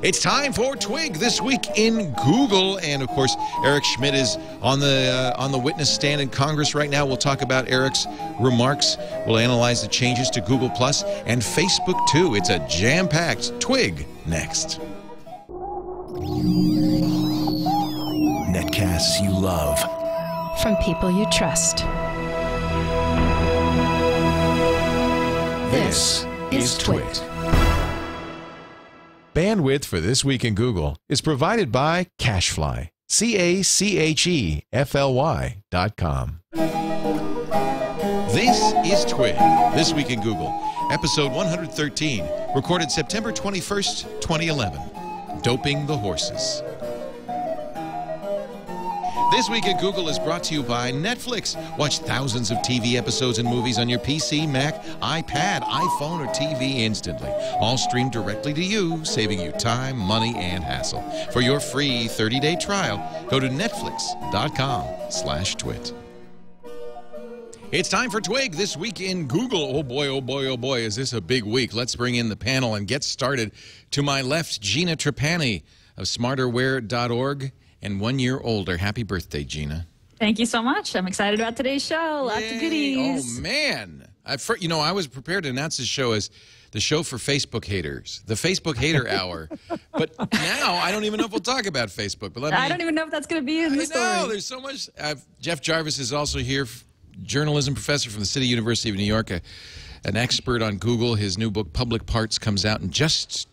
It's time for Twig This Week in Google. And, of course, Eric Schmidt is on the witness stand in Congress right now. We'll talk about Eric's remarks. We'll analyze the changes to Google Plus and Facebook, too. It's a jam-packed Twig next. Netcasts you love. From people you trust. This is TWiT. Bandwidth for This Week in Google is provided by Cachefly. CACHEFLY.com. This is Twig, This Week in Google, episode 113, recorded September 21st, 2011. Doping the Horses. This Week in Google is brought to you by Netflix. Watch thousands of TV episodes and movies on your PC, Mac, iPad, iPhone, or TV instantly. All streamed directly to you, saving you time, money, and hassle. For your free 30-day trial, go to netflix.com/twit. It's time for Twig This Week in Google. Oh boy, oh boy, oh boy, is this a big week. Let's bring in the panel and get started. To my left, Gina Trapani of smarterware.org. And 1 year older. Happy birthday, Gina. Thank you so much. I'm excited about today's show. Lots of goodies. Oh, man. I was prepared to announce this show as the show for Facebook haters, the Facebook hater hour. But now I don't even know if we'll talk about Facebook. But I don't even know if that's going to be in the story. No, there's so much. Jeff Jarvis is also here, journalism professor from the City University of New York, an expert on Google. His new book, Public Parts, comes out in just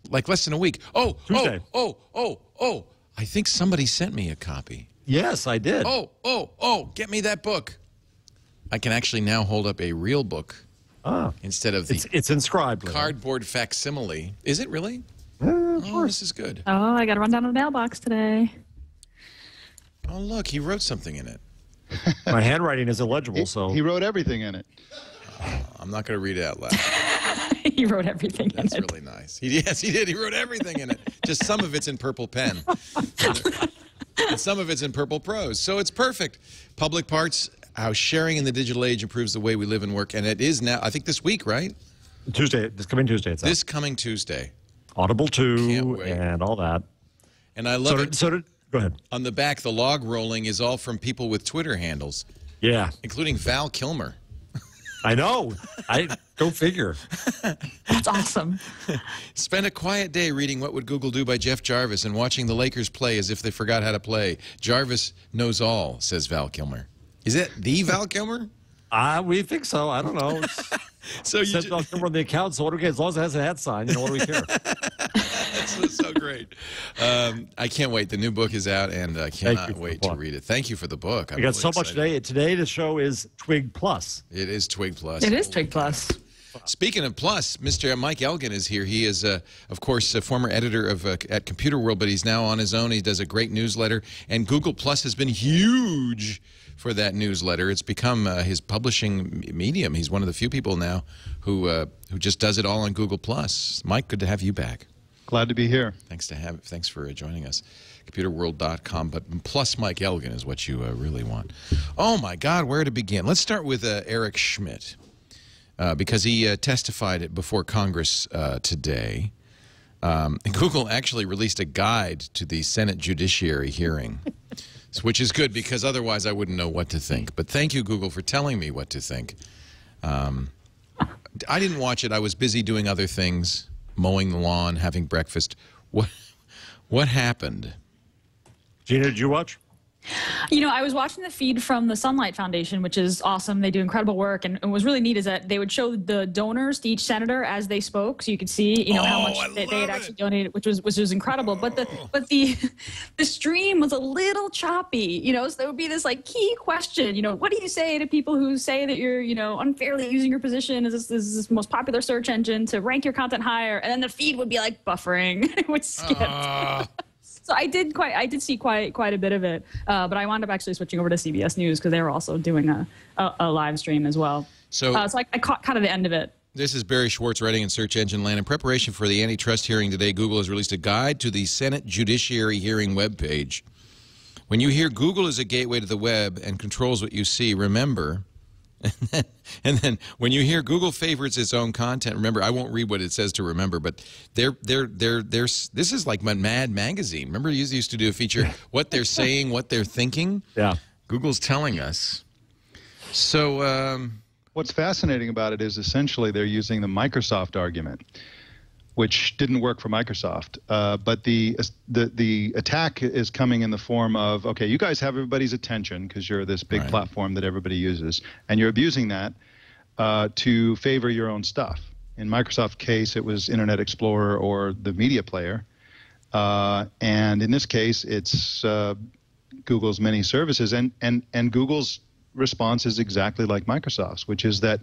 like less than a week. Tuesday. I think somebody sent me a copy. Yes, I did. Get me that book. I can actually now hold up a real book instead of the it's inscribed. Cardboard facsimile. Is it really? This is good. Oh, I got to run down to the mailbox today. Oh, look, he wrote something in it. My handwriting is illegible, so... He wrote everything in it. I'm not going to read it out loud. He wrote everything in it. That's really nice. Yes, he did. He wrote everything in it. Just some of it's in purple pen. And some of it's in purple prose. So it's perfect. Public Parts, how sharing in the digital age improves the way we live and work. And it is now, I think this week, right? Tuesday. This coming Tuesday. It's this coming Tuesday. Audible 2 and all that. And I love it. Go ahead. On the back, the log rolling is all from people with Twitter handles. Yeah. Including Val Kilmer. I know. Go figure. That's awesome. Spend a quiet day reading What Would Google Do by Jeff Jarvis and watching the Lakers play as if they forgot how to play. Jarvis knows all, says Val Kilmer. Is it the Val Kilmer? We think so. I don't know. So you said Val Kilmer on the account, so what do we care? As long as it has a hat sign, what do we care? That's so great. I can't wait. The new book is out, and I cannot wait to read it. Thank you for the book. I got so much today. Today, the show is Twig Plus. It is Twig Plus. It is Twig Plus. Speaking of Plus, Mr. Mike Elgan is here. He is, of course, a former editor at Computer World, but he's now on his own. He does a great newsletter, and Google Plus has been huge for that newsletter. It's become his publishing medium. He's one of the few people now who just does it all on Google Plus. Mike, good to have you back. Glad to be here. Thanks for joining us. Computerworld.com, but plus Mike Elgan is what you really want. Oh my God, where to begin? Let's start with Eric Schmidt, because he testified before Congress today. Google actually released a guide to the Senate Judiciary hearing, which is good because otherwise I wouldn't know what to think. But thank you, Google, for telling me what to think. I didn't watch it. I was busy doing other things. Mowing the lawn, having breakfast. What happened? Gina, did you watch? You know, I was watching the feed from the Sunlight Foundation, which is awesome. They do incredible work. And what was really neat is that they would show the donors to each senator as they spoke, so you could see, how much they had actually donated, which was incredible. But the stream was a little choppy. So there would be this key question. What do you say to people who say that you're unfairly using your position as this most popular search engine to rank your content higher? And then the feed would be buffering. It would skip. So I did see quite a bit of it, but I wound up actually switching over to CBS News because they were also doing a live stream as well. So I caught kind of the end of it. This is Barry Schwartz writing in Search Engine Land. In preparation for the antitrust hearing today, Google has released a guide to the Senate Judiciary hearing webpage. When you hear Google is a gateway to the web and controls what you see, remember And then when you hear Google favorites its own content, remember, I won't read what it says to remember, but this is like Mad Magazine. Remember, you used to do a feature, what they're saying, what they're thinking? Yeah. Google's telling us. So what's fascinating about it is essentially they're using the Microsoft argument, which didn't work for Microsoft. But the attack is coming in the form of, okay, you guys have everybody's attention because you're this big platform that everybody uses, and you're abusing that to favor your own stuff. In Microsoft's case, it was Internet Explorer or the media player. And in this case, it's Google's many services. And Google's response is exactly like Microsoft's, which is that,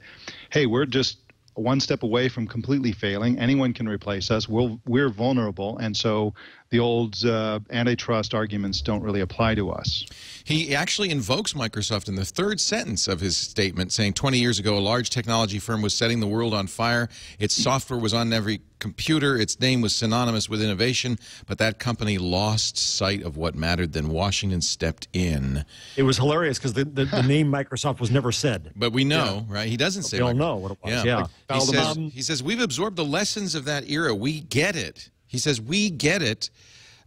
hey, we're just one step away from completely failing. Anyone can replace us. We're vulnerable, and so the old antitrust arguments don't really apply to us. He actually invokes Microsoft in the third sentence of his statement, saying 20 years ago, a large technology firm was setting the world on fire. Its software was on every computer. Its name was synonymous with innovation, but that company lost sight of what mattered. Then Washington stepped in. It was hilarious because the name Microsoft was never said. But we know, right? He doesn't say. We all know what it was. Yeah. He says, we've absorbed the lessons of that era. We get it. He says, we get it.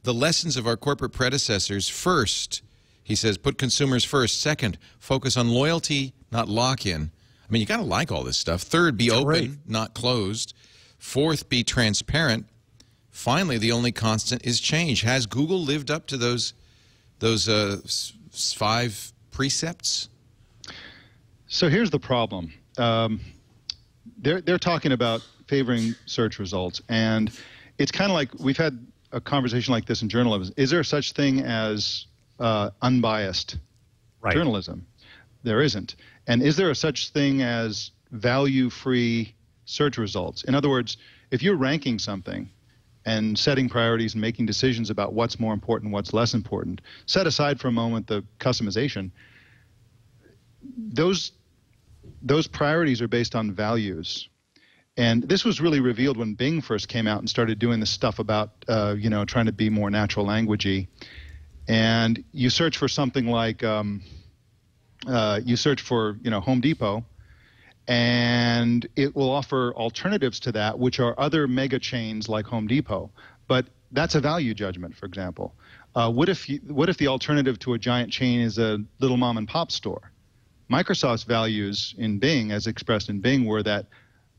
The lessons of our corporate predecessors. First, he says, put consumers first. Second, focus on loyalty, not lock-in. I mean, you got to like all this stuff. Third, be open, not closed. Fourth, be transparent. Finally, the only constant is change. Has Google lived up to those 5 precepts? So here's the problem. They're talking about favoring search results, and it's kind of like we've had a conversation like this in journalism. Is there such thing as unbiased journalism? There isn't. And is there a such thing as value-free search results? In other words, if you're ranking something and setting priorities and making decisions about what's more important, what's less important, set aside for a moment the customization. Those priorities are based on values. And this was really revealed when Bing first came out and started doing this stuff about, you know, trying to be more natural languagey. And you search for something like, you search for, you know, Home Depot, and it will offer alternatives to that, which are other mega chains like Home Depot. But that's a value judgment, for example. What if the alternative to a giant chain is a little mom and pop store? Microsoft's values in Bing, as expressed in Bing, were that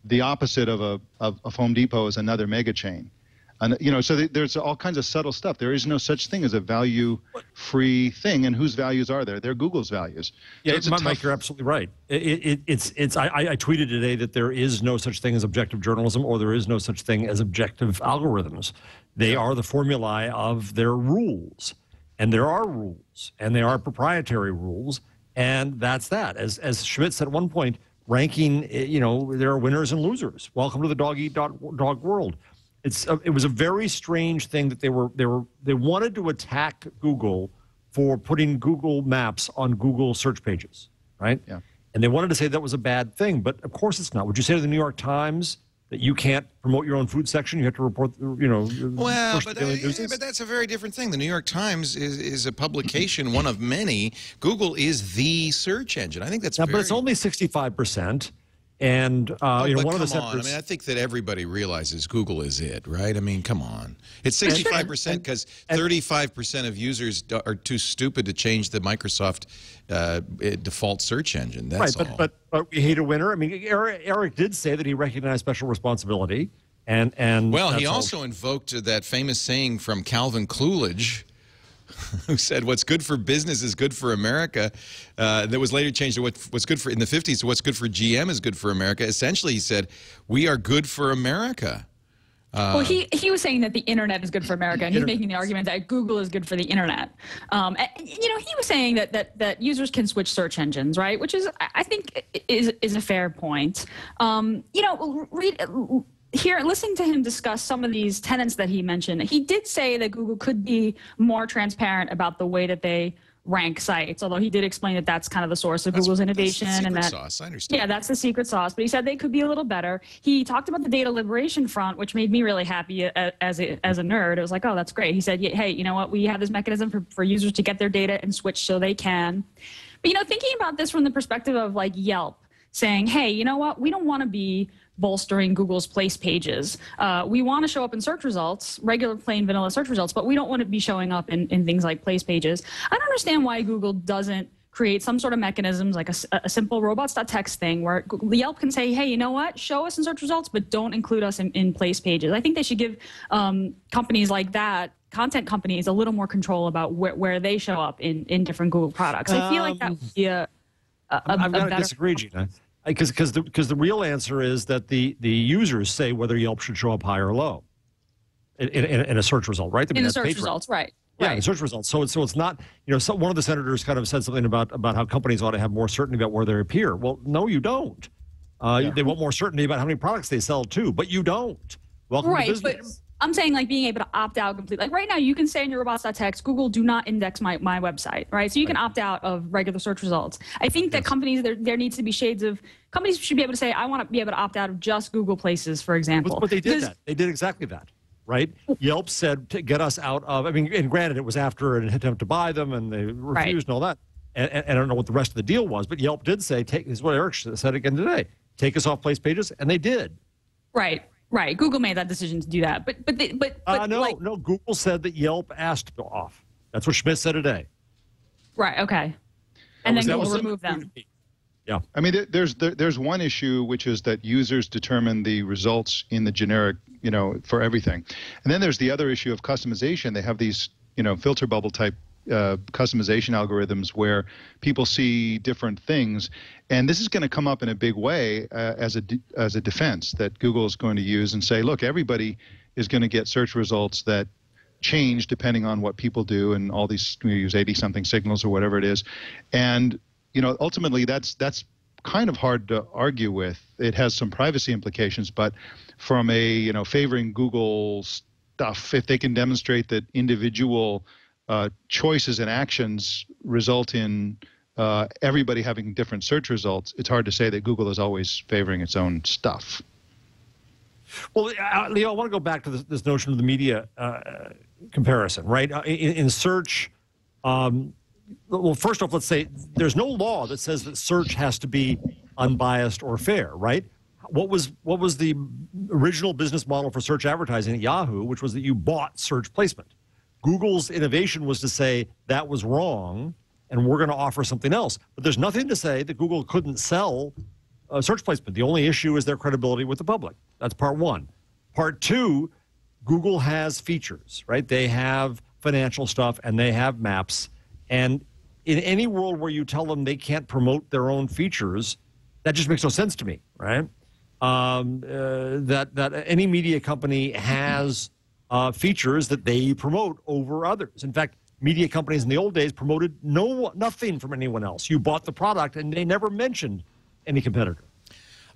the opposite of Home Depot is another mega chain. And, you know, so there's all kinds of subtle stuff. There is no such thing as a value-free thing. And whose values are there? They're Google's values. Yeah, So Mike, you're absolutely right. I tweeted today that there is no such thing as objective journalism, or there is no such thing as objective algorithms. They are the formulae of their rules. And there are rules, and they are proprietary rules. And that's that. As Schmidt said at one point, ranking, you know, there are winners and losers. Welcome to the dog world. It was a very strange thing that they wanted to attack Google for putting Google Maps on Google search pages, right? Yeah. And they wanted to say that was a bad thing, but of course it's not. Would you say to the New York Times that you can't promote your own food section? You have to report, you know. Well, but that's a very different thing. The New York Times is a publication, one of many. Google is the search engine. I think that's but it's only 65%. And, you know, one of the I mean, I think that everybody realizes Google is it, right? I mean, come on. It's 65% because 35% of users are too stupid to change the Microsoft default search engine. That's all. But we hate a winner. I mean, Eric did say that he recognized special responsibility. And well, he also invoked that famous saying from Calvin Coolidge, who said what's good for business is good for America. That was later changed to what's good for, in the 50s, to what's good for GM is good for America. Essentially, he said, we are good for America. Well, he was saying that the internet is good for America, and he's making the argument that Google is good for the internet. You know, he was saying that users can switch search engines, right? Which is, I think, is a fair point. You know, listening to him discuss some of these tenets that he mentioned, he did say that Google could be more transparent about the way that they rank sites, although he did explain that that's kind of the source of Google's innovation. That's the secret and that, sauce. I understand. Yeah, that's the secret sauce. But he said they could be a little better. He talked about the data liberation front, which made me really happy as a nerd. It was like, oh, that's great. He said, hey, you know what? We have this mechanism for users to get their data and switch so they can. But, thinking about this from the perspective of like Yelp saying, hey, you know what? We don't want to be bolstering Google's place pages. We want to show up in search results, regular plain vanilla search results, but we don't want to be showing up in things like place pages. I don't understand why Google doesn't create some sort of mechanisms like a simple robots.txt thing where Yelp can say, hey, you know what? Show us in search results, but don't include us in place pages. I think they should give companies like that, content companies, a little more control about where they show up in different Google products. I feel like that would be I'm going to disagree, Gina, because the real answer is that the users say whether Yelp should show up high or low in a search result, right? In the search results, right. Yeah, the search results. So it's not, one of the senators kind of said something about how companies ought to have more certainty about where they appear. Well, no, you don't. They want more certainty about how many products they sell too, but you don't. Welcome to business. But I'm saying like being able to opt out completely. Like right now, you can say in your robots.txt, Google, do not index my website, right? So you can opt out of regular search results. I think that companies, there needs to be shades of, companies should be able to say, I want to be able to opt out of just Google Places, for example. But they did that. They did exactly that. Right? Yelp said to get us out of, and granted, it was after an attempt to buy them and they refused and all that. And I don't know what the rest of the deal was, but Yelp did say, this is what Eric said again today, take us off place pages, and they did. Right. Google made that decision to do that. No, Google said that Yelp asked to go off. That's what Schmidt said today. Right, okay. And then Google removed them. Yeah. There's one issue, which is that users determine the results in the generic, for everything. And then there's the other issue of customization. They have these, filter bubble type customization algorithms where people see different things. And this is going to come up in a big way as a defense that Google is going to use and say, look, everybody is going to get search results that change depending on what people do, and all these, we use 80-something signals or whatever it is. And ultimately, that's kind of hard to argue with. It has some privacy implications, but from a favoring Google stuff, if they can demonstrate that individual choices and actions result in everybody having different search results, it's hard to say that Google is always favoring its own stuff. Well, Leo, I want to go back to this notion of the media comparison, right? In search. Well, first off, let's say there's no law that says that search has to be unbiased or fair, right? What was the original business model for search advertising at Yahoo, which was that you bought search placement? Google's innovation was to say that was wrong, and we're going to offer something else. But there's nothing to say that Google couldn't sell search placement. The only issue is their credibility with the public. That's part one. Part two, Google has features, right? They have financial stuff, and they have maps. And in any world where you tell them they can't promote their own features, that just makes no sense to me, right? That any media company has features that they promote over others. In fact, media companies in the old days promoted nothing from anyone else. You bought the product, and they never mentioned any competitor.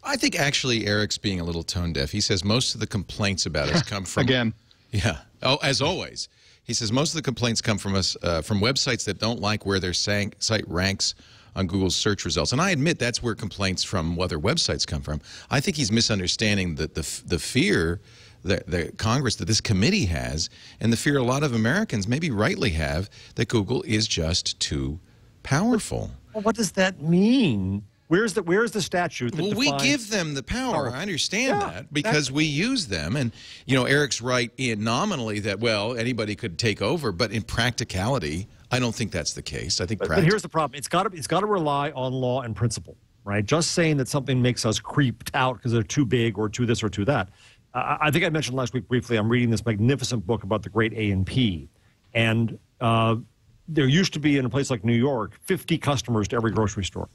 I think actually Eric's being a little tone deaf. He says most of the complaints about us come from again. Yeah. Oh, as always. He says most of the complaints come from us from websites that don't like where their site ranks on Google's search results. And I admit that's where complaints from other websites come from. I think he's misunderstanding the fear that the Congress, that this committee has, and the fear a lot of Americans maybe rightly have, that Google is just too powerful. Well, what does that mean? Where's the statute that Well, we give them the power. I understand that because we use them. And, Eric's right nominally that, well, anybody could take over. But in practicality, I don't think that's the case. I think but here's the problem. It's got to rely on law and principle, right? Just saying that something makes us creeped out because they're too big or too this or too that. I think I mentioned last week briefly, I'm reading this magnificent book about the great A&P. And there used to be, in a place like New York, 50 customers to every grocery store.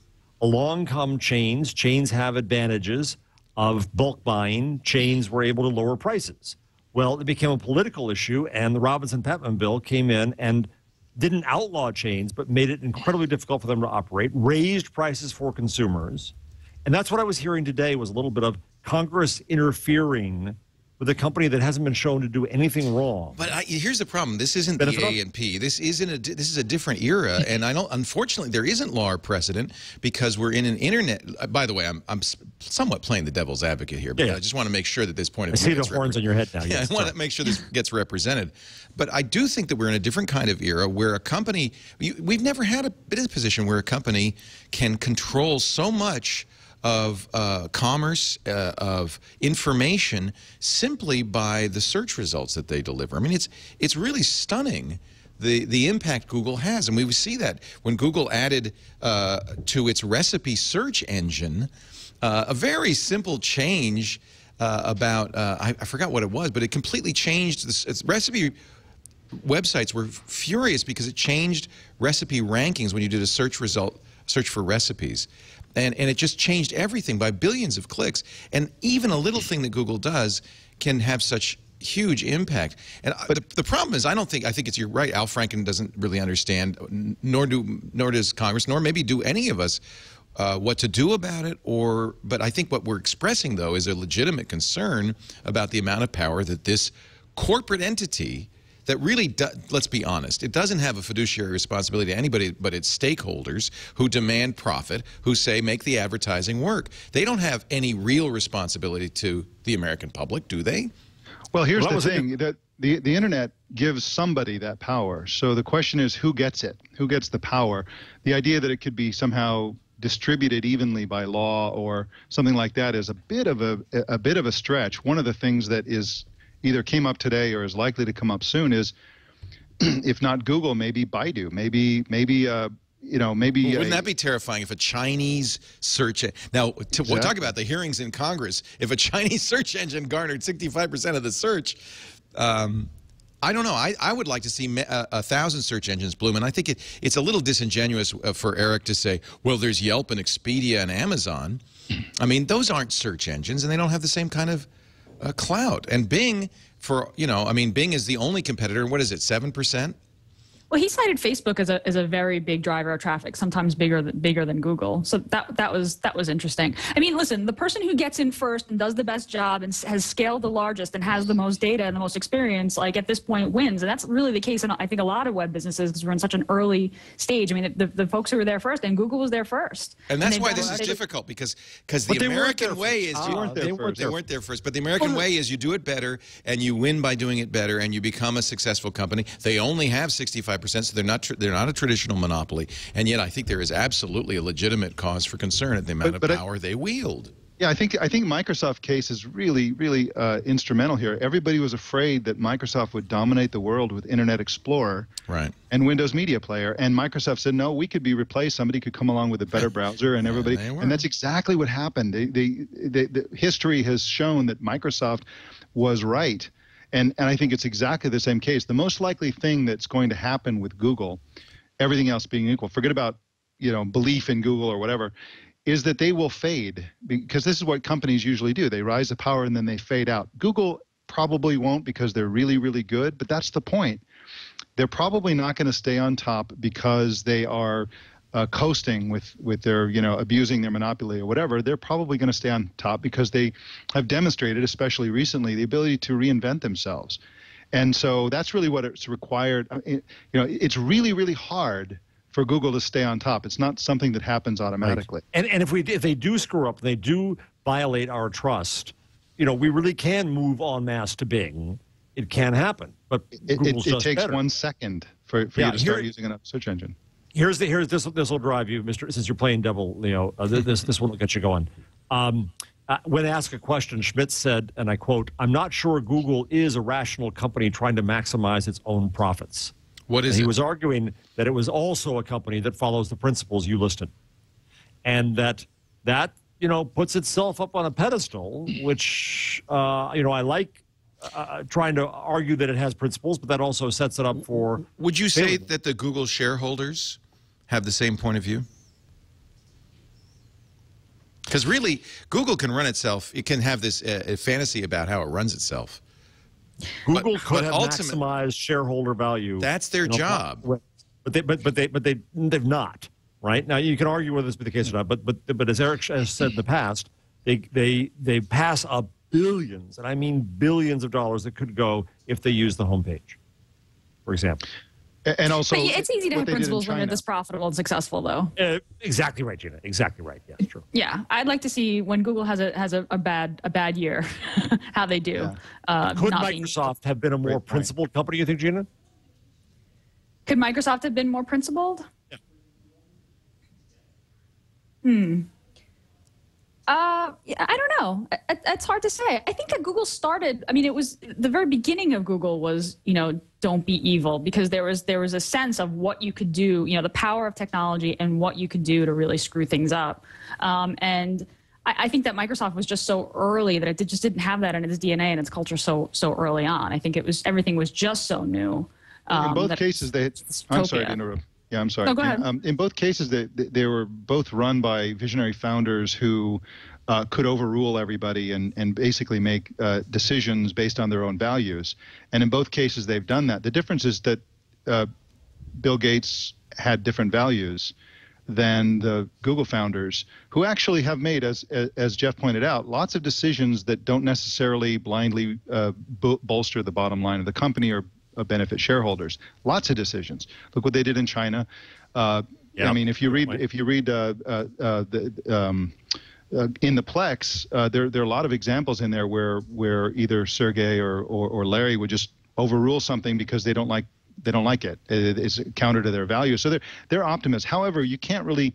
Along come chains. Chains have advantages of bulk buying. Chains were able to lower prices. Well, it became a political issue, and the Robinson-Patman bill came in and didn't outlaw chains, but made it incredibly difficult for them to operate, raised prices for consumers. And that's what I was hearing today was a little bit of Congress interfering with a company that hasn't been shown to do anything wrong. But here's the problem. This isn't the A&P. This is a different era, and I don't. Unfortunately, there isn't law or precedent because we're in an internet. By the way, I'm somewhat playing the devil's advocate here, but I just want to make sure that this point of view. I see the horns on your head now. Yes, I want to make sure this gets represented. But I do think that we're in a different kind of era where a company. We've never had a business position where a company can control so much of commerce, of information, simply by the search results that they deliver. I mean, it's really stunning the impact Google has, and we see that when Google added to its recipe search engine a very simple change about I forgot what it was, but it completely changed its recipe. Websites were furious because it changed recipe rankings when you did a search for recipes. And it just changed everything by billions of clicks. And even a little thing that Google does can have such huge impact. And the problem is, I think you're right. Al Franken doesn't really understand, nor does Congress, nor maybe do any of us what to do about it. But I think what we're expressing, though, is a legitimate concern about the amount of power that this corporate entity that really, let's be honest, it doesn't have a fiduciary responsibility to anybody but its stakeholders who demand profit, who say make the advertising work. They don't have any real responsibility to the American public, do they? Well, here's the thing, that the internet gives somebody that power. So the question is, who gets it? Who gets the power? The idea that it could be somehow distributed evenly by law or something like that is a bit of a stretch. One of the things that either came up today or is likely to come up soon is, if not Google, maybe Baidu, maybe wouldn't that be terrifying if a Chinese search now we'll talk about the hearings in Congress. If a Chinese search engine garnered 65% of the search, I don't know. I would like to see 1,000 search engines bloom, and I think it's a little disingenuous for Eric to say, well, there's Yelp and Expedia and Amazon. I mean, those aren't search engines, and they don't have the same kind of clout. And Bing, Bing is the only competitor. What is it, 7%? Well, he cited Facebook as a very big driver of traffic, sometimes bigger than Google. So that was interesting. I mean, listen, the person who gets in first and does the best job and has scaled the largest and has the most data and the most experience, like at this point, wins. And that's really the case in, I think, a lot of web businesses, because we're in such an early stage. I mean, the folks who were there first, and Google was there first. And that's why this is difficult, because the American way is they weren't there first. But the American way is you do it better and you win by doing it better and you become a successful company. They only have 65%, so they're not a traditional monopoly. And yet I think there is absolutely a legitimate cause for concern at the amount of power they wield. Yeah, I think Microsoft case is really instrumental here. Everybody was afraid that Microsoft would dominate the world with Internet Explorer and Windows Media Player, and Microsoft said, no, we could be replaced. Somebody could come along with a better browser, and everybody, and that's exactly what happened. The history has shown that Microsoft was right. And I think it's exactly the same case. The most likely thing that's going to happen with Google, everything else being equal, forget about belief in Google or whatever, is that they will fade, because this is what companies usually do. They rise to power and then they fade out. Google probably won't, because they're really, really good, but that's the point. They're probably not going to stay on top because they are coasting with their, abusing their monopoly or whatever. They're probably going to stay on top because they have demonstrated, especially recently, the ability to reinvent themselves. And so that's really what it's required. It's really, really hard for Google to stay on top. It's not something that happens automatically. Right. And if they do screw up, they do violate our trust, we really can move en masse to Bing. It can happen, but it takes 1 second for you to start using a search engine. This will drive you, Mr. Since you're playing devil, this will get you going. When asked a question, Schmidt said, and I quote, "I'm not sure Google is a rational company trying to maximize its own profits." What is it? He was arguing that it was also a company that follows the principles you listed, and that puts itself up on a pedestal, which I like. Trying to argue that it has principles, but that also sets it up for. Would you say that the Google shareholders have the same point of view? Because really, Google can run itself. It can have this fantasy about how it runs itself. Google could have maximized shareholder value. That's their job. But they've not. Right now, you can argue whether this be the case or not. But as Eric has said in the past, they pass a billions, and I mean billions of dollars that could go if they use the homepage, for example. And also, but it's easy to have what they did in principles when you're China. this profitable and successful, though. Exactly right, Gina. Exactly right. Yeah, true. Yeah, I'd like to see when Google has a bad year, how they do. Could Microsoft have been a more principled company, you think, Gina? Could Microsoft have been more principled? Yeah, I don't know. It's hard to say. I think that Google started. I mean, it was the very beginning of Google was, don't be evil, because there was a sense of what you could do, the power of technology and what you could do to really screw things up. And I think that Microsoft was just so early that it just didn't have that in its DNA and its culture so early on. I think everything was just so new. In both cases, I'm sorry to interrupt. Yeah, I'm sorry. No, go ahead. In both cases, they were both run by visionary founders who could overrule everybody and basically make decisions based on their own values. And in both cases, they've done that. The difference is that Bill Gates had different values than the Google founders, who actually have made, as Jeff pointed out, lots of decisions that don't necessarily blindly bolster the bottom line of the company or benefit shareholders. Lots of decisions. Look what they did in China. I mean, if you read in the Plex, there are a lot of examples in there where either Sergey or Larry would just overrule something because they don't like it. It's counter to their values. So they're optimists. However, you can't really,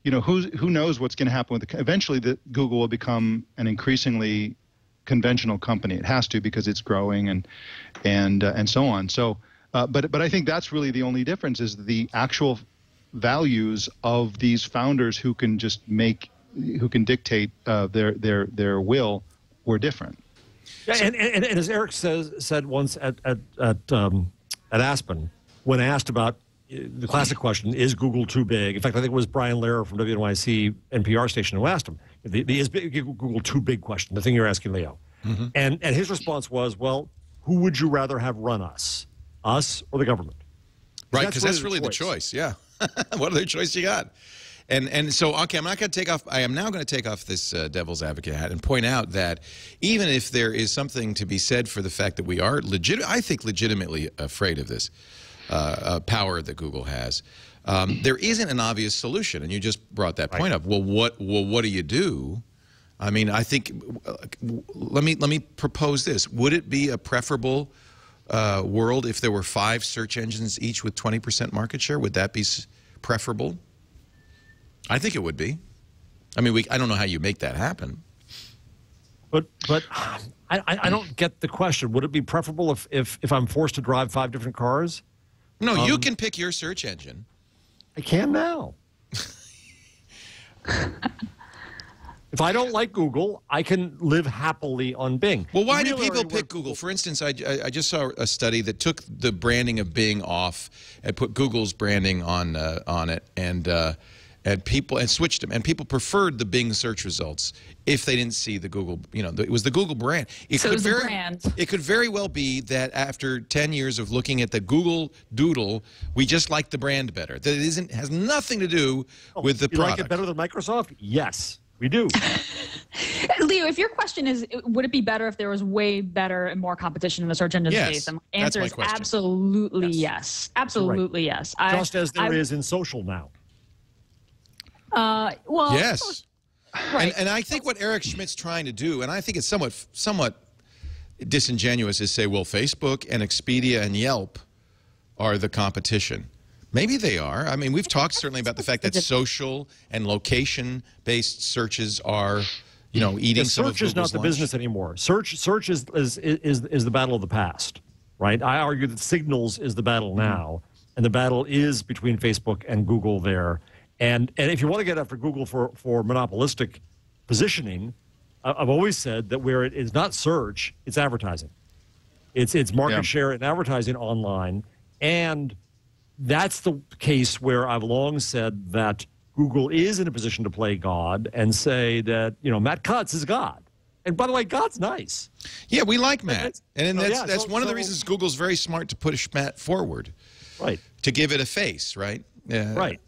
who knows what's going to happen with eventually Google will become an increasingly conventional company. It has to, because it's growing and so on. So, but I think that's really the only difference, is the actual values of these founders who can dictate their will were different. Yeah, and as Eric said once at Aspen, when asked about the classic question, is Google too big? In fact, I think it was Brian Lehrer from WNYC NPR station who asked him, the is Google too big question, the thing you're asking, Leo. Mm-hmm. And his response was, well, who would you rather have run us or the government? Right, because that's really the choice, yeah. What other choice you got? And so, okay, I am now going to take off this devil's advocate hat and point out that even if there is something to be said for the fact that we are legitimately afraid of this power that Google has, there isn't an obvious solution. And you just brought that point up. Well, what do you do? I mean, I think let me propose this. Would it be a preferable world if there were 5 search engines each with 20% market share? Would that be preferable? I think it would be. I mean, I don't know how you make that happen. But I don't get the question. Would it be preferable if I'm forced to drive 5 different cars? No, you can pick your search engine. I can now. If I don't like Google, I can live happily on Bing. Well, why do people pick Google? For instance, I just saw a study that took the branding of Bing off and put Google's branding on it, and people switched them, and people preferred the Bing search results if they didn't see the Google. It was the Google brand. It could very well be that after 10 years of looking at the Google Doodle, we just like the brand better. That it has nothing to do with the product. You like it better than Microsoft? Yes. We do. Leo, if your question is, would it be better if there was way better and more competition in the search engine space? And the answer is absolutely yes. Absolutely yes. Just as there is in social now. Well, yes. Right. And I think what Eric Schmidt's trying to do, and I think it's somewhat disingenuous, is say, well, Facebook and Expedia and Yelp are the competition. Maybe they are. I mean, we've talked certainly about the fact that social and location-based searches are, eating some of Google's Search is not the business anymore. Search is the battle of the past, right? I argue that signals is the battle now, and the battle is between Facebook and Google there. And if you want to get after Google for monopolistic positioning, I've always said that where it is not search, it's advertising. It's market share in advertising online, and that's the case where I've long said that Google is in a position to play God and say that, Matt Cutts is God. And by the way, God's nice. Yeah, we like Matt. And that's one of the reasons Google's very smart to push Matt forward. Right. To give it a face, right? Right.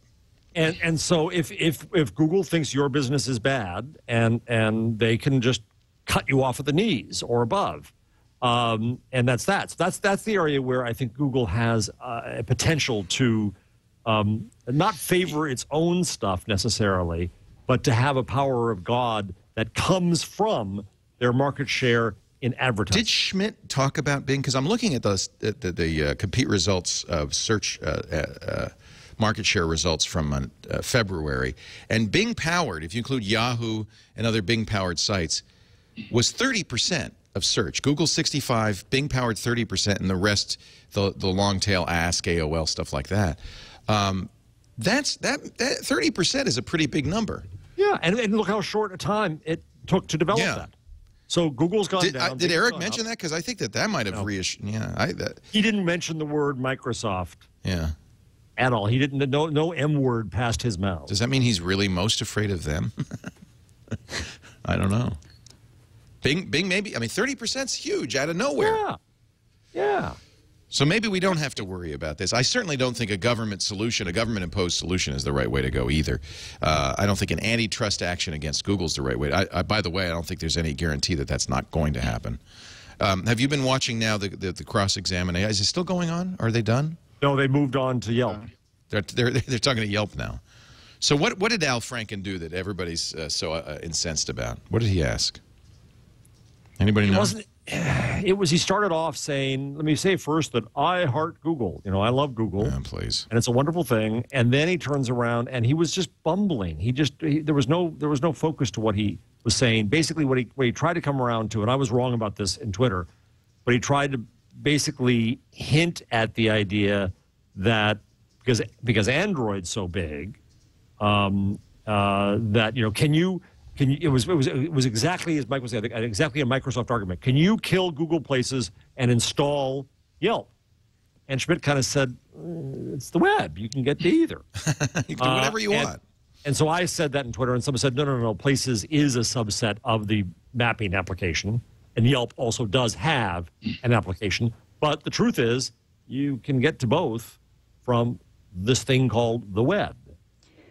And so if Google thinks your business is bad and they can just cut you off at the knees or above. And that's that. So that's the area where I think Google has a potential to not favor its own stuff necessarily, but to have a power of God that comes from their market share in advertising. Did Schmidt talk about Bing? Because I'm looking at the compete results of search market share results from February, and Bing powered, if you include Yahoo and other Bing powered sites, was 30% of search. Google 65, Bing powered 30%, and the rest, the long tail Ask, AOL, stuff like that. That 30% is a pretty big number. Yeah, and look how short a time it took to develop that. So Google's gone down. Did Eric mention that? Because I think that might have reassured. Yeah, he didn't mention the word Microsoft. Yeah. At all. He didn't. No M word passed his mouth. Does that mean he's really most afraid of them? I don't know. Bing maybe. I mean, 30%'s huge out of nowhere. Yeah. Yeah. So maybe we don't have to worry about this. I certainly don't think a government solution, a government-imposed solution, is the right way to go either. I don't think an antitrust action against Google is the right way. By the way, I don't think there's any guarantee that that's not going to happen. Have you been watching now the cross-examination? Is it still going on? Are they done? No, they moved on to Yelp. They're talking to Yelp now. So what did Al Franken do that everybody's so incensed about? What did he ask? Anybody know? He started off saying, let me say first that I heart Google. You know, I love Google. Yeah, please. And it's a wonderful thing. And then he turns around and he was just bumbling. There was no focus to what he was saying. Basically what he tried to come around to, and I was wrong about this in Twitter, but he tried to basically hint at the idea that because Android's so big, that, you know, it was exactly as Mike was saying, exactly a Microsoft argument. Can you kill Google Places and install Yelp? And Schmidt kind of said, it's the web. You can get to either. You can do whatever you want. And so I said that in Twitter, and someone said, no, Places is a subset of the mapping application, and Yelp also does have an application. But the truth is, you can get to both from this thing called the web.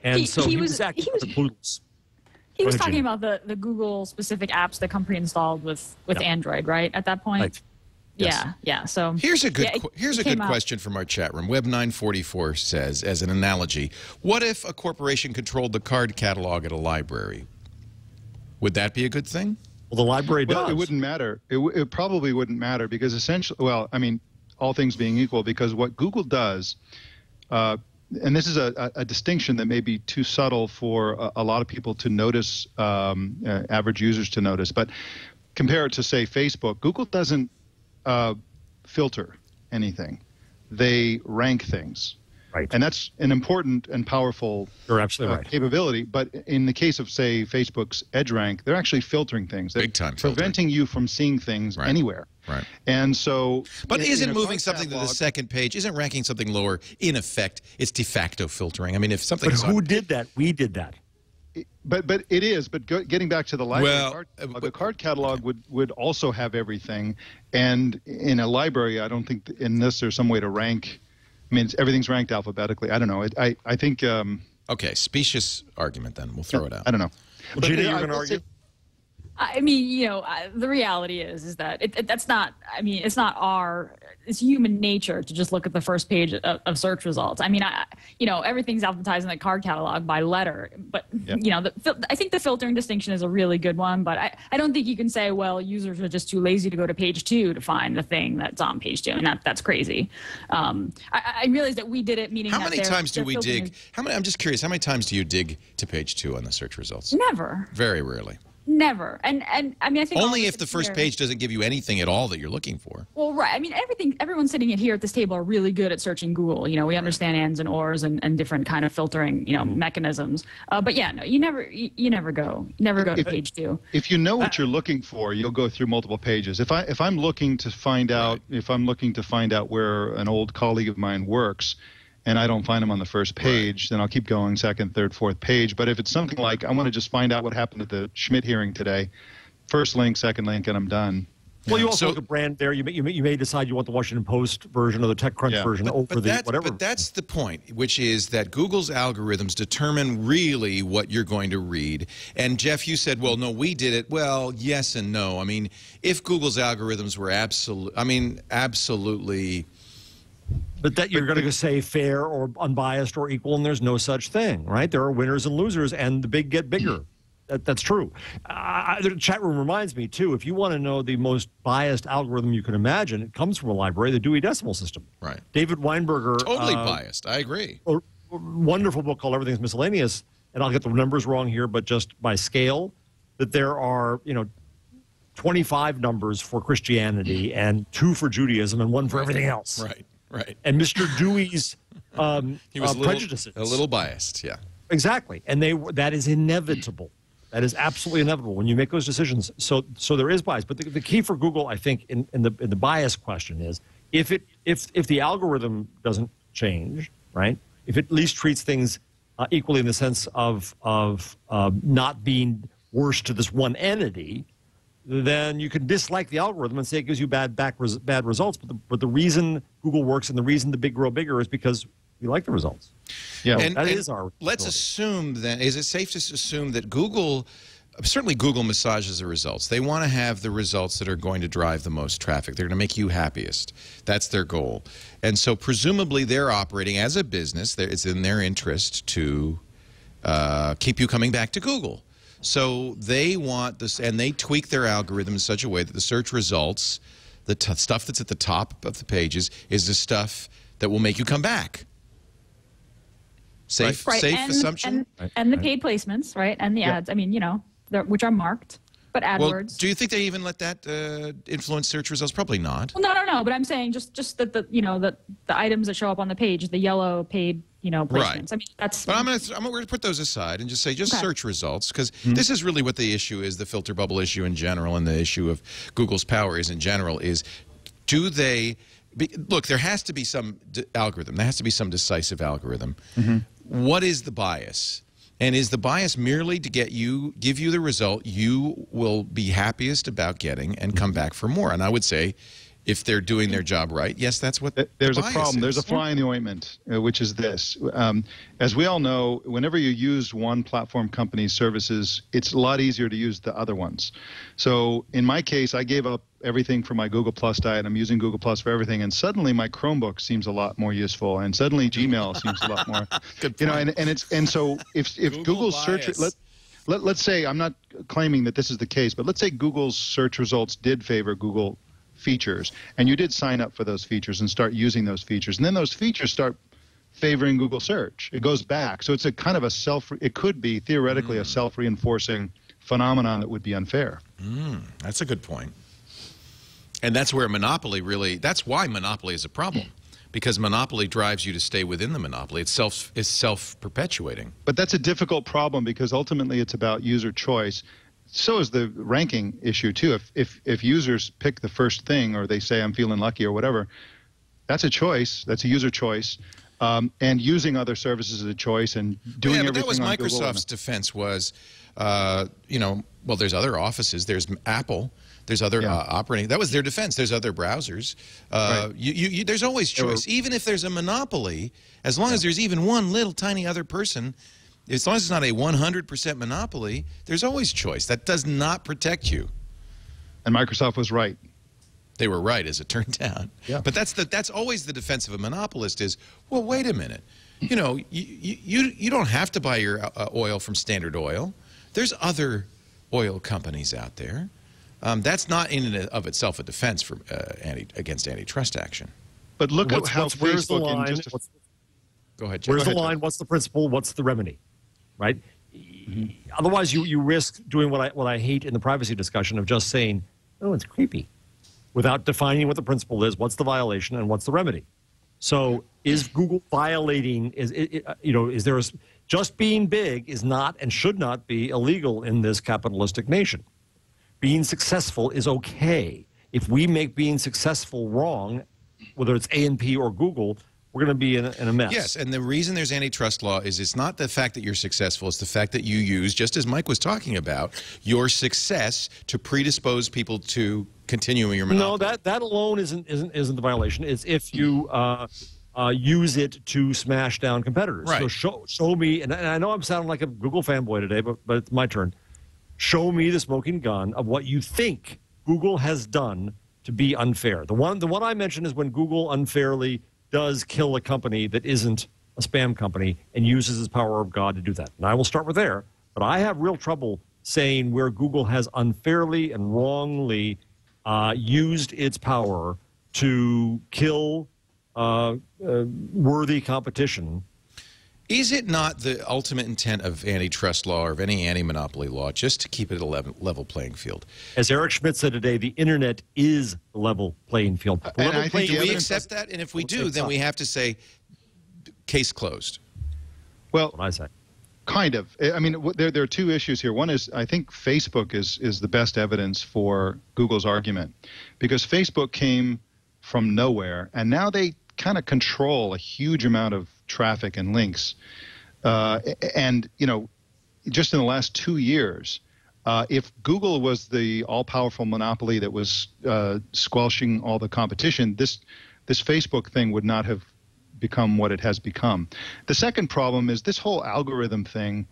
And he was talking about the Google-specific apps the company installed with Android, right? At that point, right. Yes. Yeah. So here's a good question from our chat room. Web 944 says, as an analogy, what if a corporation controlled the card catalog at a library? Would that be a good thing? Well, the library does. Well, it wouldn't matter. It probably wouldn't matter because essentially, well, I mean, all things being equal, because what Google does. And this is a distinction that may be too subtle for a lot of people to notice, average users to notice. But compare it to, say, Facebook. Google doesn't filter anything. They rank things. Right. And that's an important and powerful You're absolutely right. capability. But in the case of, say, Facebook's EdgeRank, they're actually filtering things. They're big time preventing you from seeing things anywhere. Right. And so, but isn't moving something to the second page, isn't ranking something lower, in effect, it's de facto filtering? I mean, if something. But who did that? We did that. But it is. But getting back to the library, the card catalog would also have everything. And in a library, I don't think unless there's some way to rank. I mean, everything's ranked alphabetically. I don't know. I think. Okay, specious argument. Then we'll throw it out. I don't know. Well, Gina, you're going to argue. I mean, you know, the reality is that that's not. I mean, it's not it's human nature to just look at the first page of search results. I mean, everything's alphabetized in the card catalog by letter. But you know, I think the filtering distinction is a really good one. But I don't think you can say, well, users are just too lazy to go to page 2 to find the thing that's on page 2, and that's crazy. I realize that we did it, meaning how many times do we dig? I'm just curious. How many times do you dig to page 2 on the search results? Never. Very rarely. Never. And I mean, I think only if the first page doesn't give you anything at all that you're looking for. Well, right. I mean, everyone sitting in here at this table are really good at searching Google. You know, we understand ands and ors and different kind of filtering, mechanisms. But yeah, no, you never go to page 2. If you know what you're looking for, you'll go through multiple pages. If I'm looking to find out where an old colleague of mine works, and I don't find them on the first page, then I'll keep going second, third, fourth page. But if it's something like I want to just find out what happened at the Schmidt hearing today, first link, second link, and I'm done. Well, you also look at brand there. You may decide you want the Washington Post version or the TechCrunch version over the whatever. But that's the point, which is that Google's algorithms determine really what you're going to read. And Jeff, you said, well, no, we did it. Well, yes and no. I mean, if Google's algorithms were absolutely. But that you're going to say fair or unbiased or equal, and there's no such thing, right? There are winners and losers, and the big get bigger. That's true. The chat room reminds me, too, if you want to know the most biased algorithm you can imagine, it comes from a library, the Dewey Decimal System. Right. David Weinberger. Totally biased. I agree. A wonderful book called Everything's Miscellaneous, and I'll get the numbers wrong here, but just by scale, that there are, 25 numbers for Christianity and 2 for Judaism and 1 for everything else. Right, right. And Mr. Dewey's he was prejudices. A little biased, yeah. Exactly. And that is inevitable. That is absolutely inevitable when you make those decisions. So there is bias. But the key for Google, I think, in the bias question is if the algorithm doesn't change, right? If it at least treats things equally in the sense of not being worse to this one entity, then you can dislike the algorithm and say it gives you bad results. But the reason Google works and the reason the big grow bigger is because we like the results. Yeah, and let's assume then, is it safe to assume that Google, certainly Google massages the results. They want to have the results that are going to drive the most traffic. They're going to make you happiest. That's their goal. And so presumably they're operating as a business. It's in their interest to keep you coming back to Google. So they want this, and they tweak their algorithm in such a way that the search results, the stuff that's at the top of the pages, is the stuff that will make you come back. Safe assumption? And the paid placements, right? And the ads, I mean, which are marked, but AdWords. Well, do you think they even let that influence search results? Probably not. Well, no, but I'm saying just that the items that show up on the page, the yellow paid, placements. Right. I mean, that's. But we're going to put those aside and just say search results, because this is really what the issue is, the filter bubble issue in general, and the issue of Google's power is in general is, do they... Look, there has to be some algorithm. There has to be some decisive algorithm. What is the bias? And is the bias merely to give you the result you will be happiest about getting and come back for more? And I would say, if they're doing their job right, yes, that's what there's a problem. There's a fly in the ointment, which is this. As we all know, whenever you use one platform company's services, it's a lot easier to use the other ones. So in my case, I gave up everything for my Google Plus diet. I'm using Google Plus for everything, and suddenly my Chromebook seems a lot more useful, and suddenly Gmail seems a lot more. Good point. And so if Google's search, let's say, I'm not claiming that this is the case, but let's say Google's search results did favor Google features, and you did sign up for those features and start using those features, and then those features start favoring Google search. It goes back. So it's a kind of it could be theoretically a self-reinforcing phenomenon that would be unfair. That's a good point. And that's where monopoly that's why monopoly is a problem, because monopoly drives you to stay within the monopoly. It's self-perpetuating. But that's a difficult problem, because ultimately it's about user choice. So is the ranking issue too. If users pick the first thing, or they say I'm feeling lucky or whatever, that's a choice. That's a user choice. And using other services is a choice, and doing everything on Google. That was Microsoft's defense was, well, there's other offices. There's Apple. There's other operating. That was their defense. There's other browsers. There's always choice. Even if there's a monopoly, as long as there's even one little tiny other person, as long as it's not a 100% monopoly, there's always choice. That does not protect you. And Microsoft was right. They were right, as it turned out. Yeah. But that's always the defense of a monopolist is, well, wait a minute. You don't have to buy your oil from Standard Oil. There's other oil companies out there. That's not in and of itself a defense for against antitrust action. But look at how where's the line? Go ahead, Jeff. Where's the line? What's the principle? What's the remedy? Right? Otherwise, you risk doing what I hate in the privacy discussion of just saying, oh, it's creepy, without defining what the principle is, what's the violation, and what's the remedy. So is Google violating, just being big is not and should not be illegal in this capitalistic nation. Being successful is okay. If we make being successful wrong, whether it's A&P or Google, we're going to be in a mess. Yes, and the reason there's antitrust law is it's not the fact that you're successful, it's the fact that you use, just as Mike was talking about, your success to predispose people to continuing your monopoly. No, that alone isn't the violation. It's if you use it to smash down competitors. Right. So show me, and I know I'm sounding like a Google fanboy today, but it's my turn. Show me the smoking gun of what you think Google has done to be unfair. The one I mentioned is when Google unfairly does kill a company that isn't a spam company and uses its power of God to do that. And I will start with there, but I have real trouble saying where Google has unfairly and wrongly used its power to kill worthy competition. Is it not the ultimate intent of antitrust law or of any anti-monopoly law just to keep it a level playing field? As Eric Schmidt said today, the internet is the level playing field. Do we accept that? And if we do, then we have to say, case closed. Well, what I say. Kind of. I mean, there are two issues here. One is I think Facebook is the best evidence for Google's argument, because Facebook came from nowhere, and now they kind of control a huge amount of traffic and links. And, you know, just in the last 2 years, if Google was the all-powerful monopoly that was squelching all the competition, this Facebook thing would not have become what it has become. The second problem is this whole algorithm thing.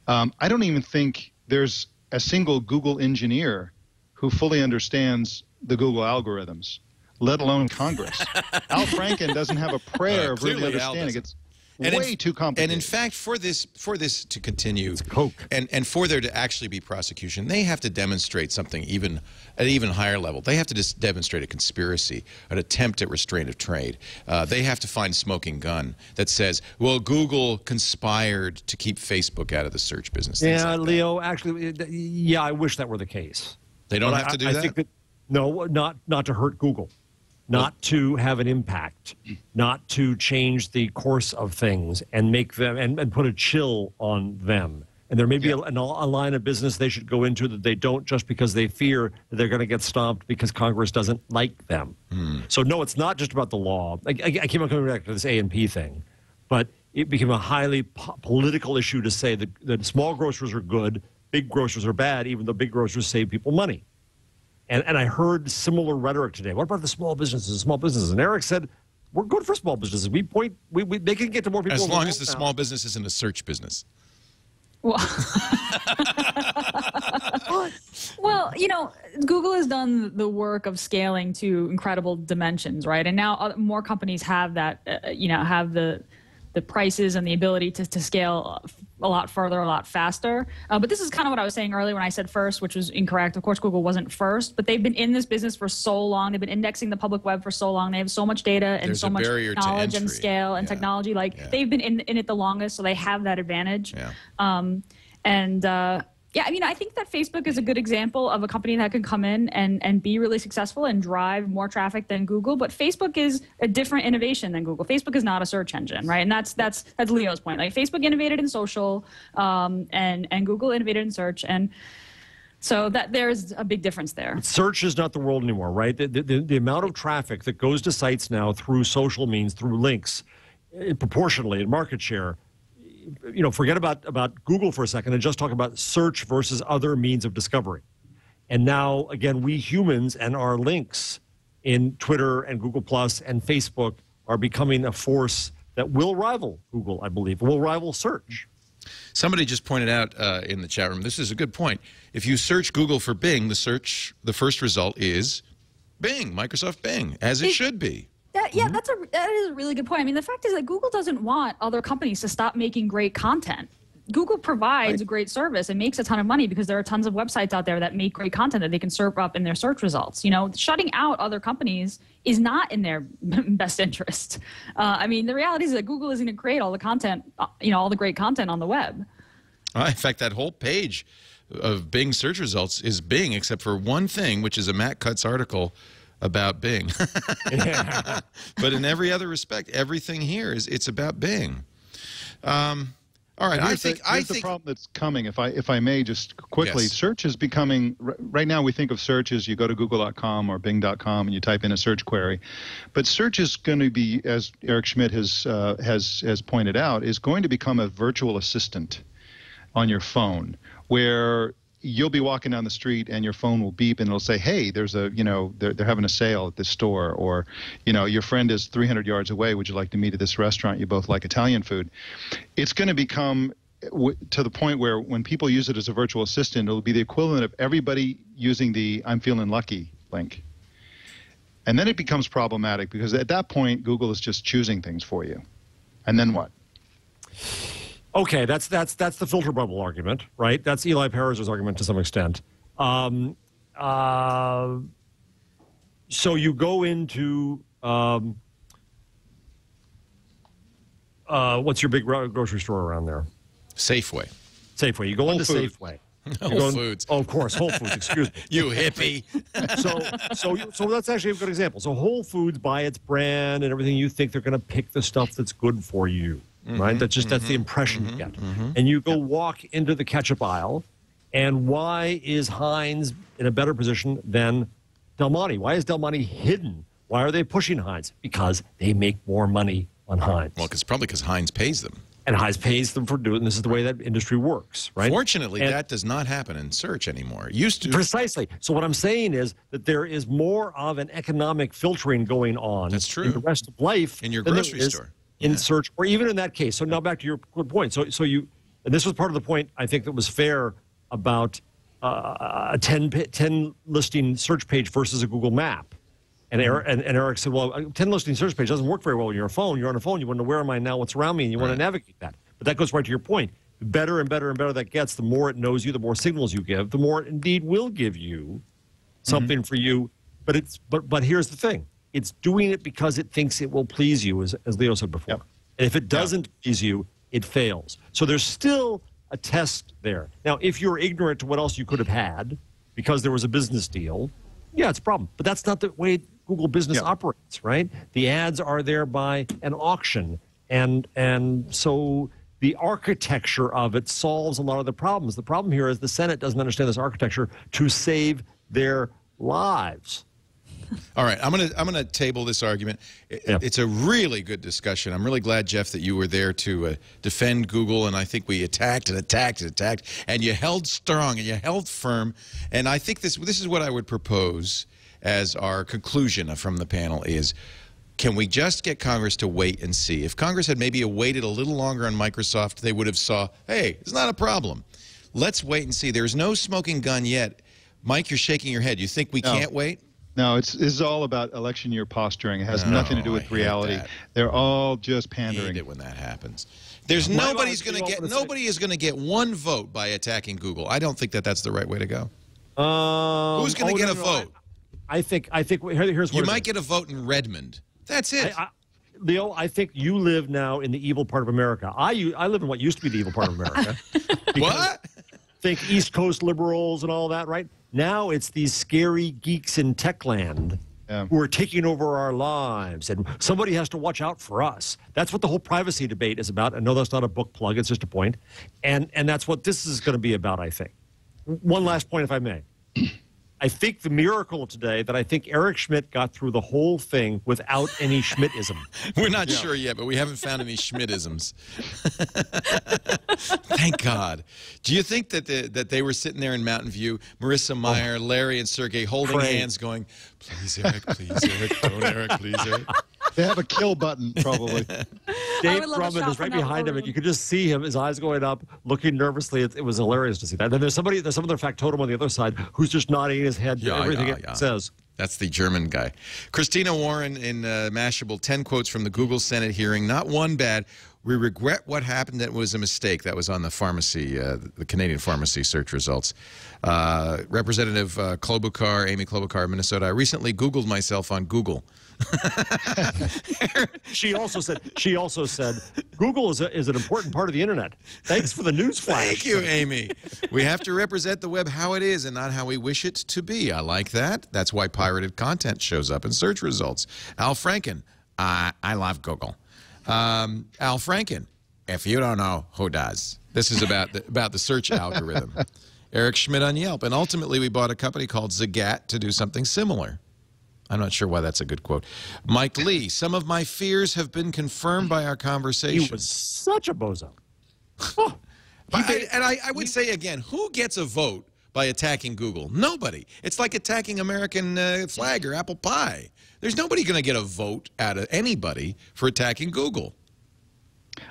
I don't even think there's a single Google engineer who fully understands the Google algorithms, let alone Congress. Al Franken doesn't have a prayer of really understanding. It's way too complicated. And in fact, for this to continue, it's Coke. And for there to actually be prosecution, they have to demonstrate something at an even higher level. They have to just demonstrate a conspiracy, an attempt at restraint of trade. They have to find smoking gun that says, well, Google conspired to keep Facebook out of the search business. Yeah, like Leo, actually, yeah, I wish that were the case. They don't have to do that? I think that, no, not to hurt Google. Not to have an impact, not to change the course of things and make them and put a chill on them. And there may be a line of business they should go into that they don't, just because they fear that they're going to get stomped because Congress doesn't like them. So no, it's not just about the law. I keep on coming back to this A&P thing, but it became a highly political issue to say that small grocers are good, big grocers are bad, even though big grocers save people money. And I heard similar rhetoric today. What about the small businesses? Small businesses, and Eric said, "We're good for small businesses. They can get to more people as long as the small business isn't a search business." Well, well, you know, Google has done the work of scaling to incredible dimensions, right? And now more companies have that, have the prices and the ability to scale a lot further, a lot faster. But this is kind of what I was saying earlier when I said first, which was incorrect. Of course, Google wasn't first, but they've been in this business for so long. They've been indexing the public web for so long. They have so much data and so much knowledge and scale and technology. They've been in it the longest, so they have that advantage. Yeah, I mean, I think that Facebook is a good example of a company that can come in and be really successful and drive more traffic than Google. But Facebook is a different innovation than Google. Facebook is not a search engine, right? And that's Leo's point. Like, Facebook innovated in social, and Google innovated in search, and so that there's a big difference there. But search is not the world anymore, right? The amount of traffic that goes to sites now through social means, through links, proportionally in market share. You know, forget about Google for a second and just talk about search versus other means of discovery. And now, again, we humans and our links in Twitter and Google Plus and Facebook are becoming a force that will rival Google, I believe, will rival search. Somebody just pointed out in the chat room, this is a good point. If you search Google for Bing, the first result is Bing, Microsoft Bing, as it should be. That is a really good point. I mean, the fact is that Google doesn't want other companies to stop making great content. Google provides a great service and makes a ton of money because there are tons of websites out there that make great content that they can serve up in their search results. You know, shutting out other companies is not in their best interest. I mean, the reality is that Google isn't going to create all the content, all the great content on the web. In fact, that whole page of Bing search results is Bing, except for one thing, which is a Matt Cutts article about Bing. But in every other respect, everything here it's about Bing. All right, Here's the problem that's coming. If I may just quickly, Yes. search is becoming right now. We think of search as you go to Google.com or Bing.com and you type in a search query, but search is going to be, as Eric Schmidt has pointed out, is going to become a virtual assistant on your phone, where you'll be walking down the street and your phone will beep and it'll say, hey, there's a, they're having a sale at this store, or, your friend is 300 yards away. Would you like to meet at this restaurant? You both like Italian food. It's going to become to the point where when people use it as a virtual assistant, it'll be the equivalent of everybody using the I'm feeling lucky link. And then it becomes problematic because at that point, Google is just choosing things for you. And then what? Okay, that's the filter bubble argument, right? That's Eli Peraz's argument to some extent. So you go into what's your big grocery store around there? Safeway. Safeway. You go into Safeway. Whole Foods. Oh, of course, Whole Foods. Excuse me. You hippie. So that's actually a good example. So Whole Foods, by its brand and everything, you think they're going to pick the stuff that's good for you. Right? That's the impression you get. And you go walk into the ketchup aisle, and why is Heinz in a better position than Del Monte? Why is Del Monte hidden? Why are they pushing Heinz? Because they make more money on Heinz. Well, probably because Heinz pays them. And Heinz pays them for doing it. This is the way that industry works, right? Fortunately, that does not happen in search anymore. It used to. Precisely. So what I'm saying is that there is more of an economic filtering going on. That's true. In the rest of life In your grocery store. In search, or even in that case. So now back to your good point. So you, and this was part of the point I think that was fair about a 10 listing search page versus a Google map. And Eric said, well, a 10 listing search page doesn't work very well when you're on a phone. You're on a phone. You want to know where am I now, what's around me, and you want to navigate that. But that goes right to your point. The better and better and better that gets, the more it knows you, the more signals you give, the more it indeed will give you something for you. But here's the thing. It's doing it because it thinks it will please you, as Leo said before. Yep. And if it doesn't please you, it fails. So there's still a test there. Now, if you're ignorant to what else you could have had because there was a business deal, yeah, it's a problem. But that's not the way Google business operates, right? The ads are there by an auction. And so the architecture of it solves a lot of the problems. The problem here is the Senate doesn't understand this architecture to save their lives. All right, I'm gonna table this argument. It's a really good discussion. I'm really glad, Jeff, that you were there to defend Google, and I think we attacked and attacked and attacked, and you held strong and you held firm. And I think this is what I would propose as our conclusion from the panel is, can we just get Congress to wait and see? If Congress had maybe waited a little longer on Microsoft, they would have saw, hey, it's not a problem. Let's wait and see. There's no smoking gun yet. Mike, you're shaking your head. You think we can't wait? No, this is all about election year posturing. It has nothing to do with reality. They're all just pandering. I hate it when that happens. There's nobody is going to get one vote by attacking Google. I don't think that's the right way to go. Who's going to get a vote? I think here's what you might get a vote in Redmond. That's it. Leo, I think you live now in the evil part of America. I live in what used to be the evil part of America. What? Think East Coast liberals and all that, right? Now it's these scary geeks in Techland who are taking over our lives, and somebody has to watch out for us. That's what the whole privacy debate is about. I know that's not a book plug, it's just a point. And that's what this is going to be about, I think. One last point, if I may. I think the miracle today that I think Eric Schmidt got through the whole thing without any Schmidtism. We're not sure yet, but we haven't found any Schmidtisms. Thank God. Do you think that they were sitting there in Mountain View, Marissa Meyer, Larry, and Sergey holding hands going, please, Eric, don't, Eric, please, Eric. They have a kill button, probably. Dave Drummond is right behind him, and you could just see him, his eyes going up, looking nervously. It was hilarious to see that. And then there's some other factotum on the other side who's just nodding his head to everything it says. That's the German guy. Christina Warren in Mashable, 10 quotes from the Google Senate hearing, not one bad. We regret what happened. That was a mistake. That was on the pharmacy, the Canadian pharmacy search results. Representative Klobuchar, Amy Klobuchar of Minnesota, I recently Googled myself on Google. She also said Google is an important part of the internet. Thanks for the news flash. Thank you, Amy. We have to represent the web how it is and not how we wish it to be. I like that. That's why pirated content shows up in search results. Al Franken, I love Google. Al Franken, if you don't know, who does? This is about the search algorithm. Eric Schmidt on Yelp. And ultimately, we bought a company called Zagat to do something similar. I'm not sure why that's a good quote. Mike Lee, some of my fears have been confirmed by our conversation. He was such a bozo. I would say again, who gets a vote by attacking Google? Nobody. It's like attacking American flag or apple pie. There's nobody going to get a vote out of anybody for attacking Google.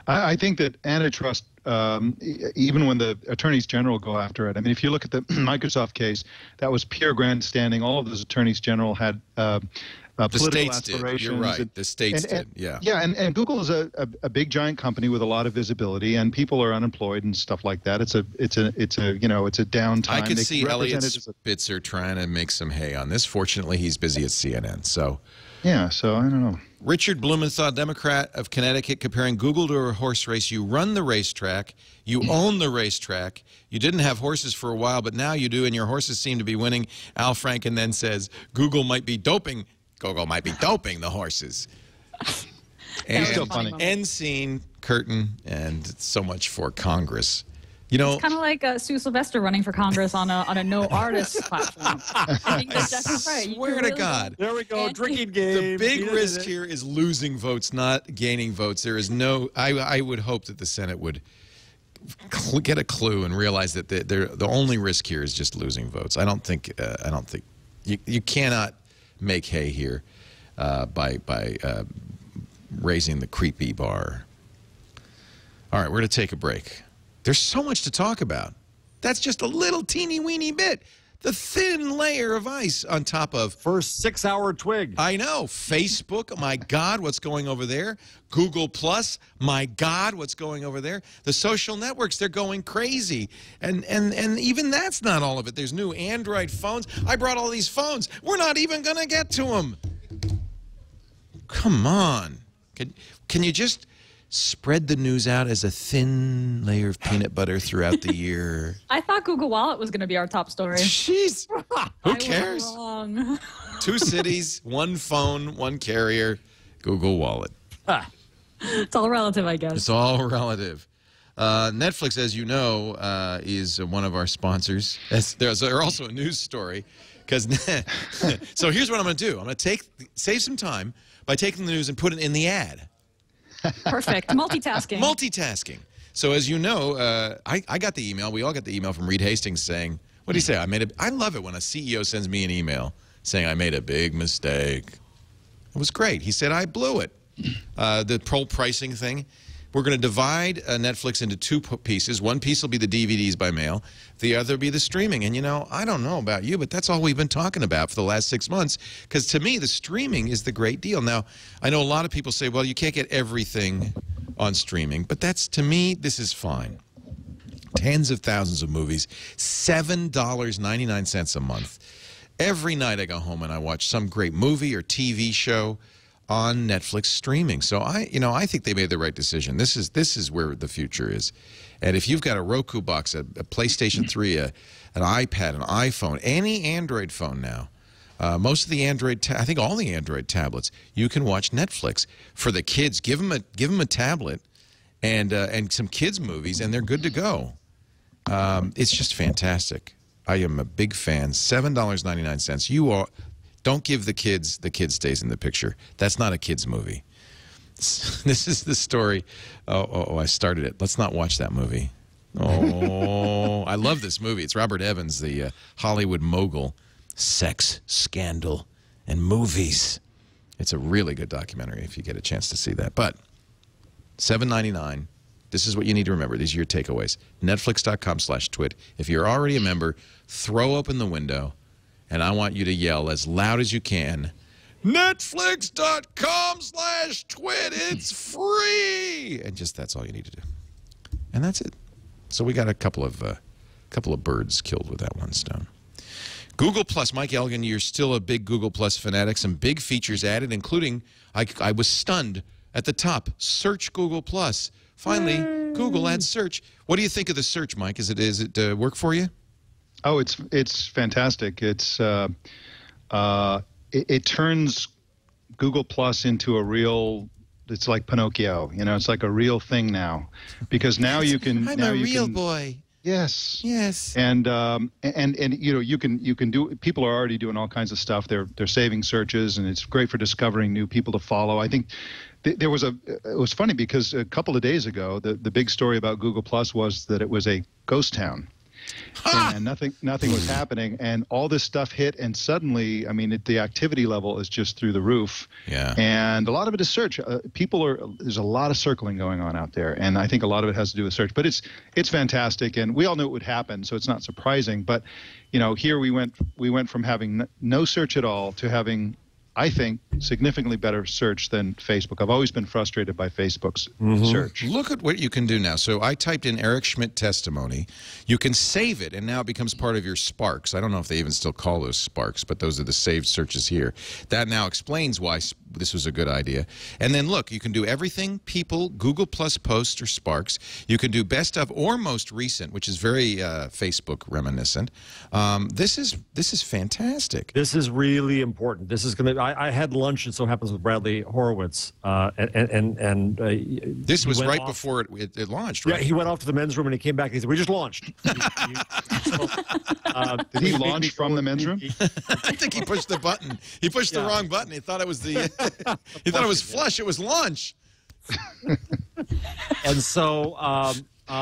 I think that antitrust, even when the attorneys general go after it, I mean, if you look at the Microsoft case, that was pure grandstanding. All of those attorneys general had political aspirations. You're right. The states did. Yeah. Yeah, and Google is a big giant company with a lot of visibility, and people are unemployed and stuff like that. It's a downtime. I could see Elliot Spitzer trying to make some hay on this. Fortunately, he's busy at CNN. So. Yeah, so I don't know. Richard Blumenthal, Democrat of Connecticut, comparing Google to a horse race. You run the racetrack. You own the racetrack. You didn't have horses for a while, but now you do, and your horses seem to be winning. Al Franken then says, Google might be doping. Google might be doping the horses. And still funny. End scene, curtain, and so much for Congress. You know, it's kind of like Sue Sylvester running for Congress on a no artist platform. I think that's definitely right. Swear to God. There we go, drinking game. The big risk here is losing votes, not gaining votes. There is no. I would hope that the Senate would get a clue and realize that the only risk here is just losing votes. I don't think you cannot make hay here by raising the creepy bar. All right, we're going to take a break. There's so much to talk about. That's just a little teeny-weeny bit. The thin layer of ice on top of... First 6-hour twig. I know. Facebook, my God, what's going over there? Google Plus, my God, what's going over there? The social networks, they're going crazy. And even that's not all of it. There's new Android phones. I brought all these phones. We're not even going to get to them. Come on. Can you just... spread the news out as a thin layer of peanut butter throughout the year? I thought Google Wallet was going to be our top story. Jeez. Who cares? I was wrong. 2 cities, 1 phone, 1 carrier, Google Wallet. It's all relative, I guess. It's all relative. Netflix, as you know, is one of our sponsors. There's also a news story. So here's what I'm going to do. I'm going to save some time by taking the news and put it in the ad. Perfect. Multitasking. Multitasking. So as you know, I got the email. We all got the email from Reed Hastings saying, what do you say? I love it when a CEO sends me an email saying I made a big mistake. It was great. He said, I blew it. The whole pricing thing. We're going to divide Netflix into 2 pieces. One piece will be the DVDs by mail. The other will be the streaming. And, you know, I don't know about you, but that's all we've been talking about for the last 6 months. Because to me, the streaming is the great deal. Now, I know a lot of people say, well, you can't get everything on streaming. But that's, to me, this is fine. Tens of thousands of movies, $7.99 a month. Every night I go home and I watch some great movie or TV show on Netflix streaming. So I think they made the right decision. This is where the future is. And if you've got a Roku box, a PlayStation 3, an iPad, an iPhone, any Android phone now, most of the Android, I think all the Android tablets, you can watch Netflix. For the kids, give them a tablet and some kids movies, and they're good to go. It's just fantastic. I am a big fan. $7.99. You are. Don't give the kid stays in the picture. That's not a kid's movie. This is the story. I started it. Let's not watch that movie. Oh, I love this movie. It's Robert Evans, the Hollywood mogul. Sex, scandal, and movies. It's a really good documentary if you get a chance to see that. But $7.99. This is what you need to remember. These are your takeaways. Netflix.com/twit. If you're already a member, throw open the window. And I want you to yell as loud as you can, Netflix.com/twit. It's free. And just that's all you need to do. And that's it. So we got a couple of birds killed with that one stone. Google Plus, Mike Elgan, you're still a big Google Plus fanatic. Some big features added, including, I was stunned at the top, search Google Plus. Finally, Google adds search. What do you think of the search, Mike? Is it work for you? Oh, it's fantastic. It turns Google Plus into a real it's like Pinocchio. You know, it's like a real thing now, because now you can. I'm now a you real can, boy. Yes. Yes. And you know, you can do. People are already doing all kinds of stuff. They're saving searches, and it's great for discovering new people to follow. I think there was it was funny because a couple of days ago, the big story about Google Plus was that it was a ghost town. And nothing was happening, and all this stuff hit, and suddenly, I mean, the activity level is just through the roof. Yeah. And a lot of it is search. There's a lot of circling going on out there, and I think a lot of it has to do with search. But it's fantastic, and we all knew it would happen, so it's not surprising. But, you know, here we went from having no search at all to having, I think, significantly better search than Facebook. I've always been frustrated by Facebook's search. Look at what you can do now. So I typed in Eric Schmidt testimony. You can save it, and now it becomes part of your Sparks. I don't know if they even still call those Sparks, but those are the saved searches here. That now explains why this was a good idea. And then look, you can do everything, people, Google Plus posts or Sparks. You can do best of or most recent, which is very Facebook reminiscent. This is fantastic. This is really important. This is going to. I had lunch, it so happens, with Bradley Horowitz, this was right before it launched, right? Yeah, he went off to the men's room and he came back and he said, "We just launched." Did he launch from the men's room? I think he pushed the button. He pushed the wrong button. He thought it was the. He thought it was flush. It was launch. And so,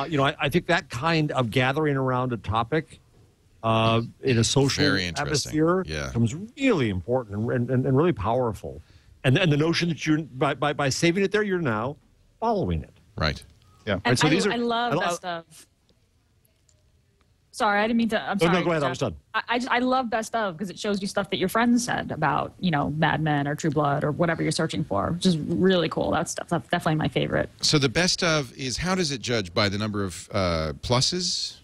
you know, I think that kind of gathering around a topic in a social atmosphere becomes really important and really powerful. And the notion that you're by saving it there, you're now following it. Right. Yeah. And so I love best of. Sorry, I didn't mean to. I'm sorry. No, go ahead. I was done. I love best of because it shows you stuff that your friends said about, you know, Mad Men or True Blood or whatever you're searching for, which is really cool. That's definitely my favorite. So the best of is, how does it judge? By the number of pluses?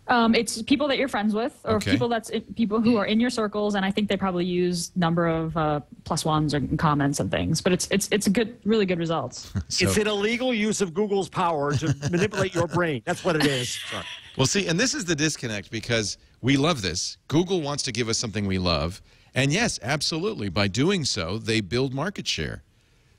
It's people that you're friends with, or people who are in your circles, and I think they probably use number of +1s or comments and things. But it's a good, really good results. So, it's an illegal use of Google's power to manipulate your brain. That's what it is. Sorry. Well, see, and this is the disconnect, because we love this. Google wants to give us something we love, and yes, absolutely. By doing so, they build market share.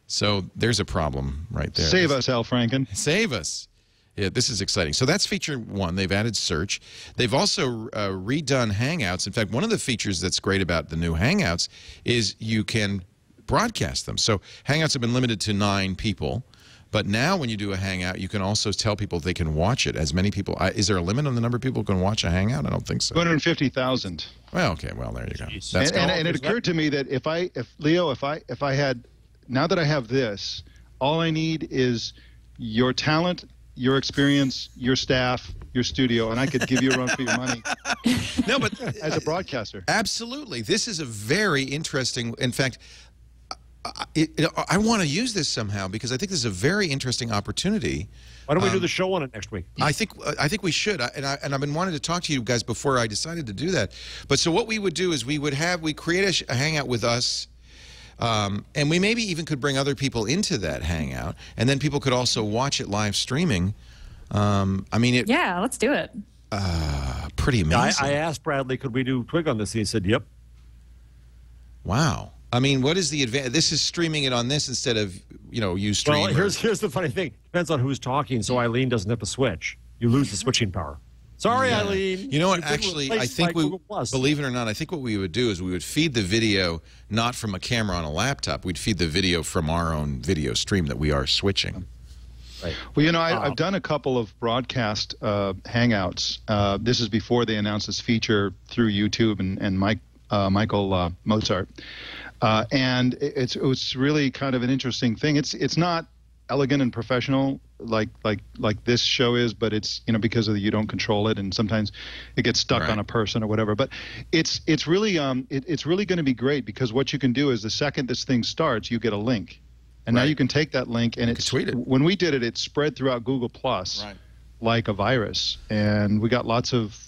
So there's a problem right there. Save us, Al Franken. Save us. Yeah, this is exciting. So that's feature one. They've added search. They've also redone Hangouts. In fact, one of the features that's great about the new Hangouts is you can broadcast them. So Hangouts have been limited to 9 people. But now when you do a Hangout, you can also tell people they can watch it. As many people. Is there a limit on the number of people who can watch a Hangout? I don't think so. 250,000. Well, okay. Well, there you go. That's and it occurred to me that if I had, now that I have this, all I need is your talent, your experience, your staff, your studio, and I could give you a run for your money. No, but as a broadcaster. Absolutely. This is a very interesting, in fact, I want to use this somehow because I think this is a very interesting opportunity. Why don't we do the show on it next week? I think we should, and I've been wanting to talk to you guys before I decided to do that. But so what we would do is we create a Hangout with us, and we maybe even could bring other people into that Hangout, and then people could also watch it live streaming. I mean, yeah, let's do it. Pretty amazing. I asked Bradley, could we do Twig on this? He said, yep. Wow. I mean, what is the advantage? This is streaming it on this instead of, you know, you stream. Well, here's the funny thing. Depends on who's talking, so Eileen doesn't have to switch. You lose the switching power. Sorry, Eileen. You know what? Actually, I think believe it or not, I think what we would do is we would feed the video not from a camera on a laptop. We'd feed the video from our own video stream that we are switching. Right. Well, you know, I've done a couple of broadcast Hangouts. This is before they announced this feature through YouTube and Michael Mozart. And it was really kind of an interesting thing. It's not elegant and professional like this show is, but it's, you know, because of you don't control it, and sometimes it gets stuck on a person or whatever. But it's really it's really going to be great, because what you can do is the second this thing starts, you get a link, and now you can take that link and it's tweet it. When we did it, it spread throughout Google Plus like a virus, and we got lots of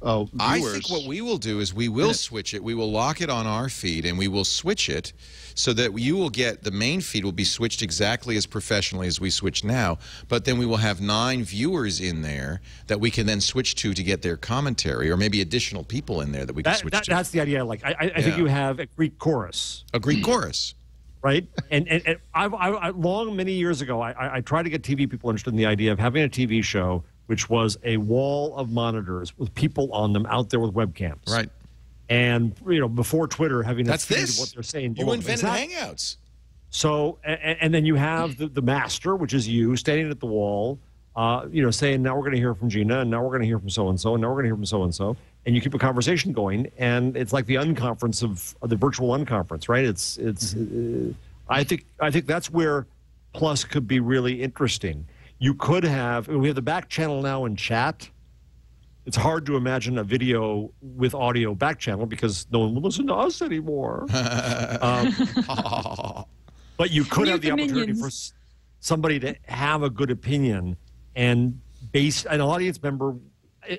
viewers. I think what we will do is we will switch it. We will lock it on our feed, and we will switch it so that you will get the main feed will be switched exactly as professionally as we switch now. But then we will have 9 viewers in there that we can then switch to get their commentary, or maybe additional people in there that we can switch to. That's the idea. Like I think you have a Greek chorus. A Greek chorus. right? And many years ago, I tried to get TV people interested in the idea of having a TV show which was a wall of monitors with people on them out there with webcams. Right. And, before Twitter, having That's a feed this. of what they're saying. You invented Hangouts. So, and then you have the master, which is you, standing at the wall, saying, now we're going to hear from Gina, and now we're going to hear from so-and-so, and now we're going to hear from so-and-so. And you keep a conversation going, and it's like the unconference of the virtual unconference, right? I think that's where Plus could be really interesting. You could have, we have the back channel now in chat. It's hard to imagine a video with audio back channel because no one will listen to us anymore. But you could have the opportunity for somebody to have a good opinion and an audience member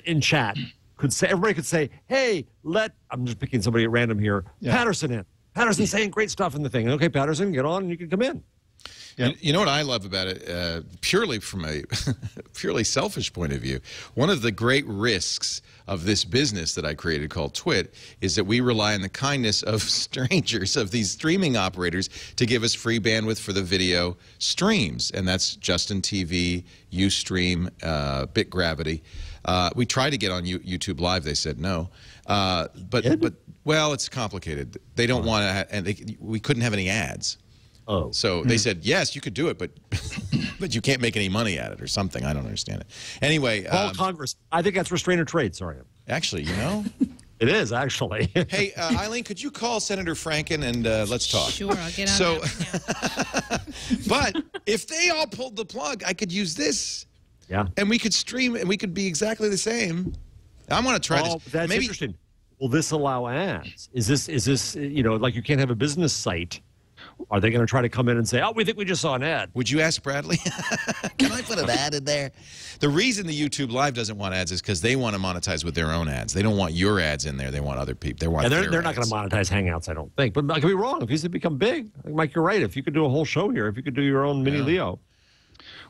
in chat could say, everybody could say, hey, I'm just picking somebody at random here, Patterson in. Patterson's saying great stuff in the thing. Okay, Patterson, get on and you can come in. Yeah. You know what I love about it, purely from a purely selfish point of view, one of the great risks of this business that I created called TWiT is that we rely on the kindness of strangers, of these streaming operators, to give us free bandwidth for the video streams. And that's Justin TV, Ustream, BitGravity. We tried to get on YouTube Live. They said no. But well, it's complicated. They don't want to, and we couldn't have any ads. Oh. So they said, yes, you could do it, but but you can't make any money at it or something. I don't understand it. Anyway. Congress. I think that's restraint of trade, sorry. Actually, It is, actually. Hey, Eileen, could you call Senator Franken and let's talk? Sure, I'll get on that. But if they all pulled the plug, I could use this. Yeah. And we could stream, and we could be exactly the same. I want to try this. That's interesting. Will this allow ads? Is this like you can't have a business site? Are they going to try to come in and say, oh, we think we just saw an ad? Would you ask Bradley? Can I put an ad in there? The reason the YouTube Live doesn't want ads is because they want to monetize with their own ads. They don't want your ads in there. They want other people. They're not going to monetize Hangouts, I don't think. But I could be wrong. If these have become big, I think, Mike, you're right. If you could do a whole show here, if you could do your own mini Leo.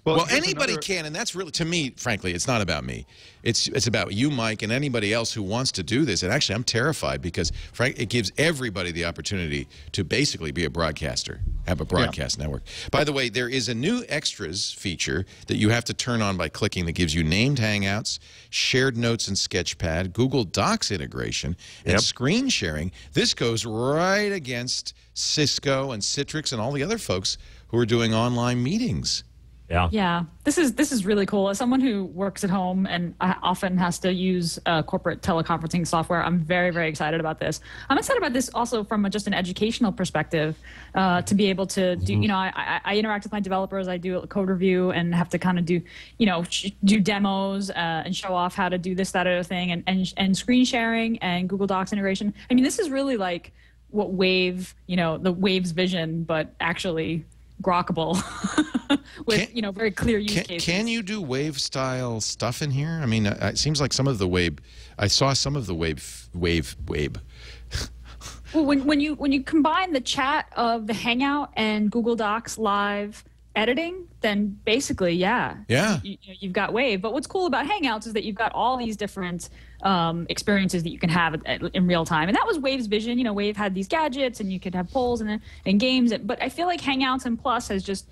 Well, anybody can, and that's really, to me, frankly, it's not about me. It's about you, Mike, and anybody else who wants to do this. And actually, I'm terrified because, frankly, it gives everybody the opportunity to basically be a broadcaster, have a broadcast network. By the way, there is a new extras feature that you have to turn on by clicking that gives you named Hangouts, shared notes and Sketchpad, Google Docs integration, and screen sharing. This goes right against Cisco and Citrix and all the other folks who are doing online meetings. Yeah, this is really cool. As someone who works at home and often has to use corporate teleconferencing software, I'm very, very excited about this. I'm excited about this also from just an educational perspective, to be able to do, I interact with my developers. I do a code review and have to kind of do, do demos and show off how to do this, that, other thing, and screen sharing and Google Docs integration. I mean, this is really like what Wave, the Wave's vision, but actually grokkable with very clear use cases. Can you do Wave style stuff in here? I mean, it seems like some of the Wave. I saw some of the Wave. Well, when you combine the chat of the Hangout and Google Docs live editing, then basically, you've got Wave. But what's cool about Hangouts is that you've got all these different experiences that you can have in real time, and that was Wave's vision. Wave had these gadgets, and you could have polls and games. But I feel like Hangouts and Plus has just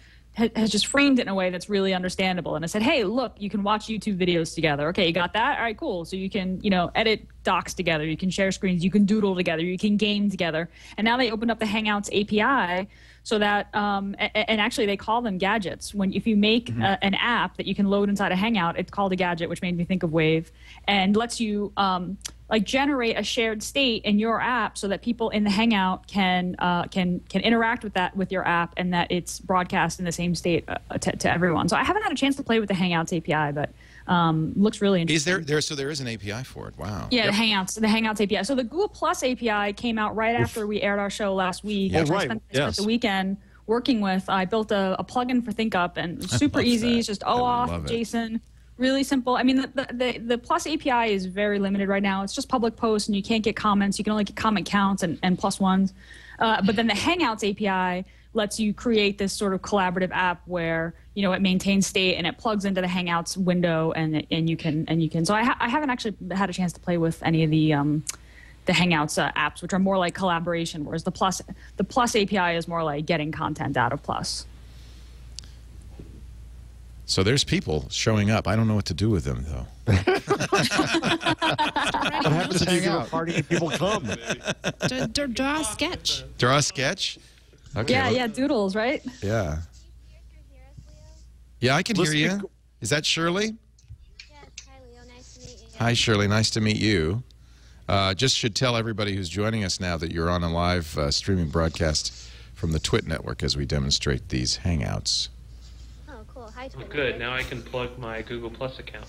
framed it in a way that's really understandable. And I said, hey, look, you can watch YouTube videos together. Okay, you got that? All right, cool. So you can edit docs together, you can share screens, you can doodle together, you can game together. And now they opened up the Hangouts API. So that, and actually they call them gadgets. If you make an app that you can load inside a Hangout, it's called a gadget, which made me think of Wave, and lets you generate a shared state in your app so that people in the Hangout can interact with your app, and that it's broadcast in the same state to everyone. So I haven't had a chance to play with the Hangouts API, but looks really interesting. So there is an API for it? Wow. Yeah, the Hangouts API. So the Google Plus API came out right after we aired our show last week. Oh, I spent the weekend working with. I built a plugin for ThinkUp, and super easy. It's just OAuth, JSON. Really simple. I mean, the Plus API is very limited right now. It's just public posts, and you can't get comments. You can only get comment counts and plus ones. But then the Hangouts API lets you create this sort of collaborative app where it maintains state and it plugs into the Hangouts window, and you can. So I haven't actually had a chance to play with any of the Hangouts apps, which are more like collaboration, whereas the Plus API is more like getting content out of Plus. So there's people showing up. I don't know what to do with them, though. What happens if you give a party and people come? Draw a sketch. Draw a sketch? Okay. Yeah, doodles, right? Yeah. Yeah, I can hear you. Is that Shirley? Yes, hi Leo, nice to meet you. Hi, Shirley. Nice to meet you. Just should tell everybody who's joining us now that you're on a live streaming broadcast from the TWiT network as we demonstrate these Hangouts. Oh, cool. Hi, Twitter. Good. Now I can plug my Google Plus account.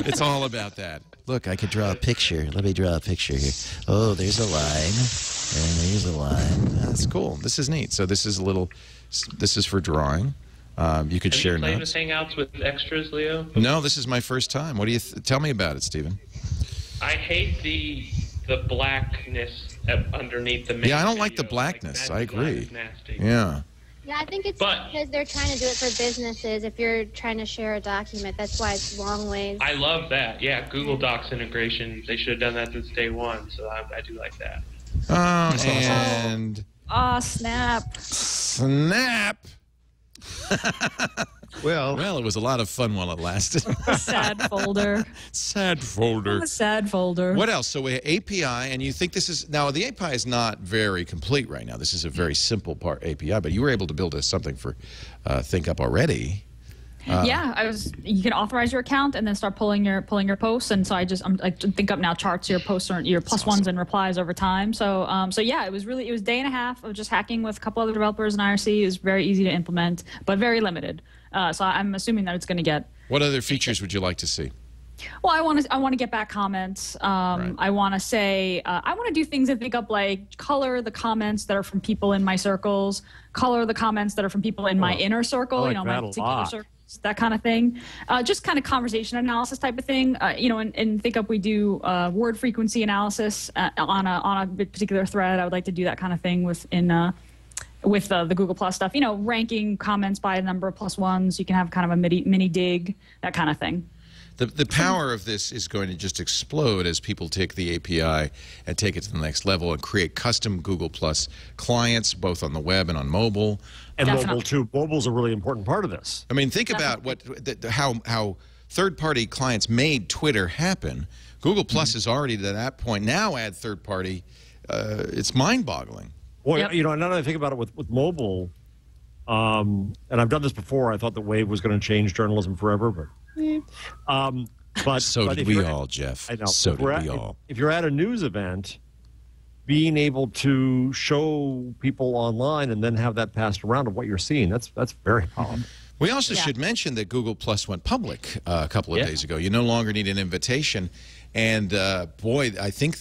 It's all about that. Look, I could draw a picture. Let me draw a picture here. Oh, there's a line. And there's a line. That's cool. This is neat. So this is this is for drawing. You could share played notes. with Hangouts with extras, Leo? No, this is my first time. What do you tell me about it, Stephen? I hate the blackness underneath the main Yeah, I don't like the video. blackness. That I design agree. is nasty. Yeah. Yeah, I think it's But- because they're trying to do it for businesses. If you're trying to share a document, that's why it's long ways. I love that. Yeah, Google Docs integration. They should have done that since day one, so I do like that. Oh, and Snap. snap. Well, Well, it was a lot of fun while it lasted. Sad folder. Sad folder. Sad folder. What else? So we have API, and you think this is now the API is not very complete right now. This is a very simple part API, but you were able to build something for ThinkUp already. Yeah, you can authorize your account and then start pulling your posts, and so I ThinkUp now charts your posts or your plus ones and replies over time. So yeah, it was a day and a half of just hacking with a couple other developers in IRC. It was very easy to implement, but very limited. So I'm assuming that it's going to get. What other features would you like to see? Well, I want to get back comments. Right. I want to say I want to do things that ThinkUp like color the comments that are from people in my circles, color the comments that are from people in my inner circle. I like my that a particular lot. circles, that kind of thing. Just kind of conversation analysis type of thing. In ThinkUp we do word frequency analysis on a particular thread. I would like to do that kind of thing with the Google Plus stuff. Ranking comments by a number of plus ones. You can have kind of a mini dig, that kind of thing. The power of this is going to just explode as people take the API and take it to the next level and create custom Google Plus clients, both on the web and on mobile. And Definitely. mobile, too. Mobile's a really important part of this. I mean, think about how third-party clients made Twitter happen. Google Plus is already to that point. Now add third-party. It's mind-boggling. Boy, Yep. now that I think about it with mobile, and I've done this before, I thought that Wave was going to change journalism forever, but So but did if we you're- all, Jeff. I know. So If did we're we at- all. If you're at a news event, being able to show people online and then have that passed around of what you're seeing, that's very powerful. We also should mention that Google Plus went public a couple of days ago. You no longer need an invitation. And, boy, I think,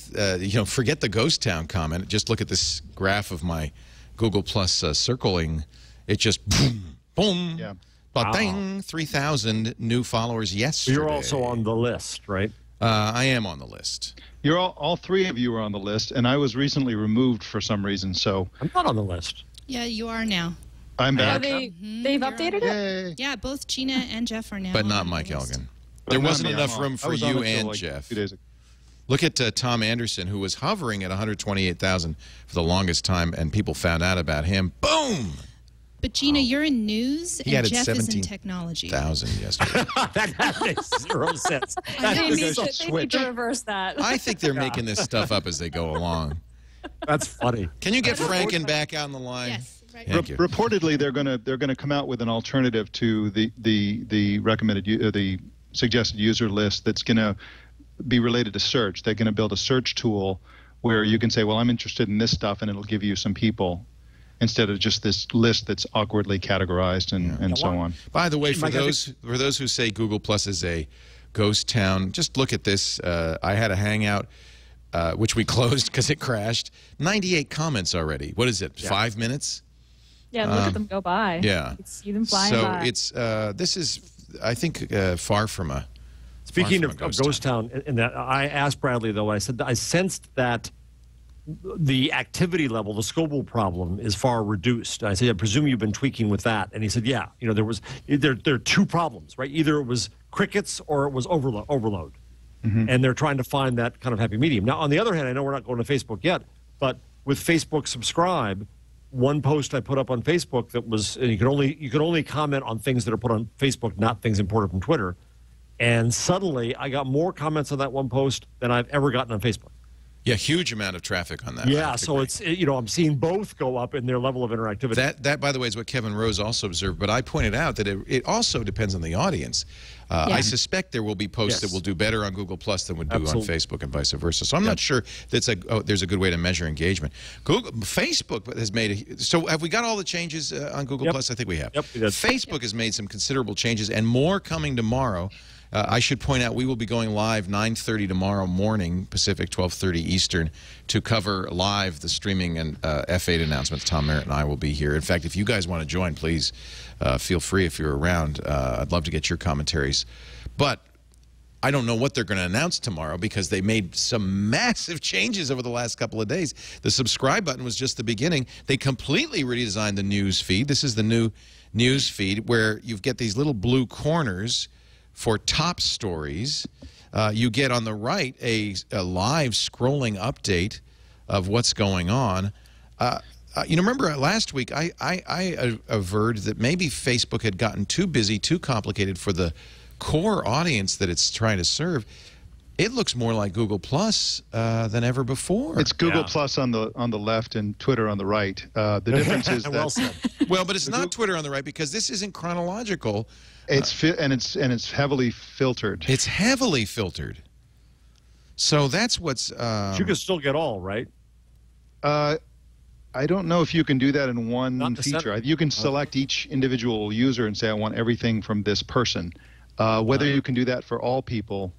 forget the ghost town comment. Just look at this graph of my Google Plus circling. It just boom, boom, ba-ding, 3,000 new followers yesterday. You're also on the list, right? I am on the list. you're all three of you are on the list, and I was recently removed for some reason, so I'm not on the list. Yeah, you are now. I'm back. They've updated it? Yay. Yeah, both Gina and Jeff are now. But on not the Mike list. Elgan. There Not wasn't me, enough I'm on. room I for was on you until, and like, Jeff. 2 days ago. Look at Tom Anderson, who was hovering at 128,000 for the longest time, and people found out about him. Boom! But Gina, you're in news, He and added Jeff is in technology. 17,000 yesterday. That makes zero sense. They need Switch. to reverse that. I think they're making this stuff up as they go along. That's funny. Can you get Franken back on the line? Yes, right. Thank you. Reportedly, they're gonna come out with an alternative to the recommended the suggested user list that's gonna be related to search. They're gonna build a search tool where you can say, well, I'm interested in this stuff, and it'll give you some people instead of just this list that's awkwardly categorized and so on. By the way, for Mike, I those who say Google Plus is a ghost town, just look at this. I had a Hangout, which we closed because it crashed. 98 comments already. What is it? 5 minutes? Yeah, look at them go by. Yeah. You can see them flying So by. it's this is, I think, far from a. Speaking far of from a Ghost Town, in that I asked Bradley, though, I said I sensed that the activity level, the Scoville problem, is far reduced. I said, I presume you've been tweaking with that. And he said, yeah. There are two problems, right? Either it was crickets or it was overload. and they're trying to find that kind of happy medium. Now, on the other hand, I know we're not going to Facebook yet, but with Facebook Subscribe, one post I put up on Facebook that was you could only comment on things that are put on Facebook, not things imported from Twitter. And suddenly, I got more comments on that one post than I've ever gotten on Facebook. Yeah, huge amount of traffic on that. Yeah, so it's I'm seeing both go up in their level of interactivity. That by the way, is what Kevin Rose also observed. But I pointed out that it also depends on the audience. I suspect there will be posts that will do better on Google Plus than would do on Facebook, and vice versa. So I'm not sure there's a good way to measure engagement. Facebook has made so. Have we got all the changes on Google Plus? I think we have. Yep, we did. Facebook has made some considerable changes, and more coming tomorrow. I should point out we will be going live 9:30 tomorrow morning Pacific, 12:30 Eastern, to cover live the streaming and F8 announcements. Tom Merritt and I will be here. In fact, if you guys want to join, please feel free if you're around. I'd love to get your commentaries. But I don't know what they're going to announce tomorrow because they made some massive changes over the last couple of days. The subscribe button was just the beginning. They completely redesigned the news feed. This is the new news feed where you get these little blue corners for top stories. You get on the right a live scrolling update of what's going on. Remember last week I averred that maybe Facebook had gotten too busy, too complicated for the core audience that it's trying to serve. It looks more like Google Plus than ever before. It's Google Plus on the left and Twitter on the right. The difference is that well, but it's not Twitter on the right because this isn't chronological. It's heavily filtered. It's heavily filtered. So that's what's. You can still get all, right? I don't know if you can do that in one feature. You can select each individual user and say, I want everything from this person. Whether you can do that for all people,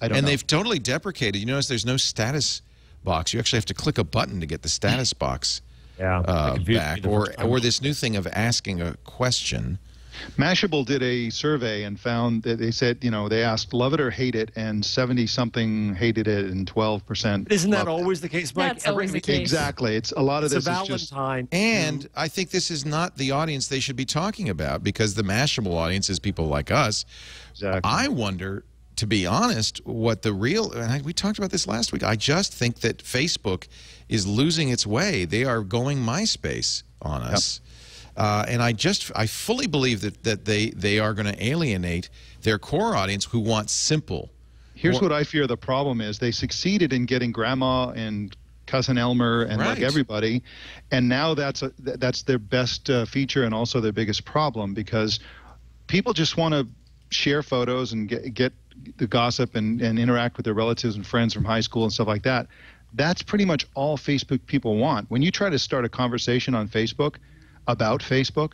I don't know. And they've totally deprecated. You notice there's no status box. You actually have to click a button to get the status box back. Or this new thing of asking a question. Mashable did a survey and found that they said, they asked love it or hate it, and 70-something hated it and 12%. Isn't that always the case, Mike? That's always the case. Exactly. It's a lot of this is just. And I think this is not the audience they should be talking about because the Mashable audience is people like us. Exactly. I wonder, to be honest, what the real, and we talked about this last week, I just think that Facebook is losing its way. They are going MySpace on us. And I fully believe that they are going to alienate their core audience who want simple. Here's what I fear the problem is. They succeeded in getting Grandma and Cousin Elmer and like everybody, and now that's their best feature and also their biggest problem because people just want to share photos and get the gossip and interact with their relatives and friends from high school and stuff like that. That's pretty much all Facebook people want. When you try to start a conversation on Facebook about Facebook,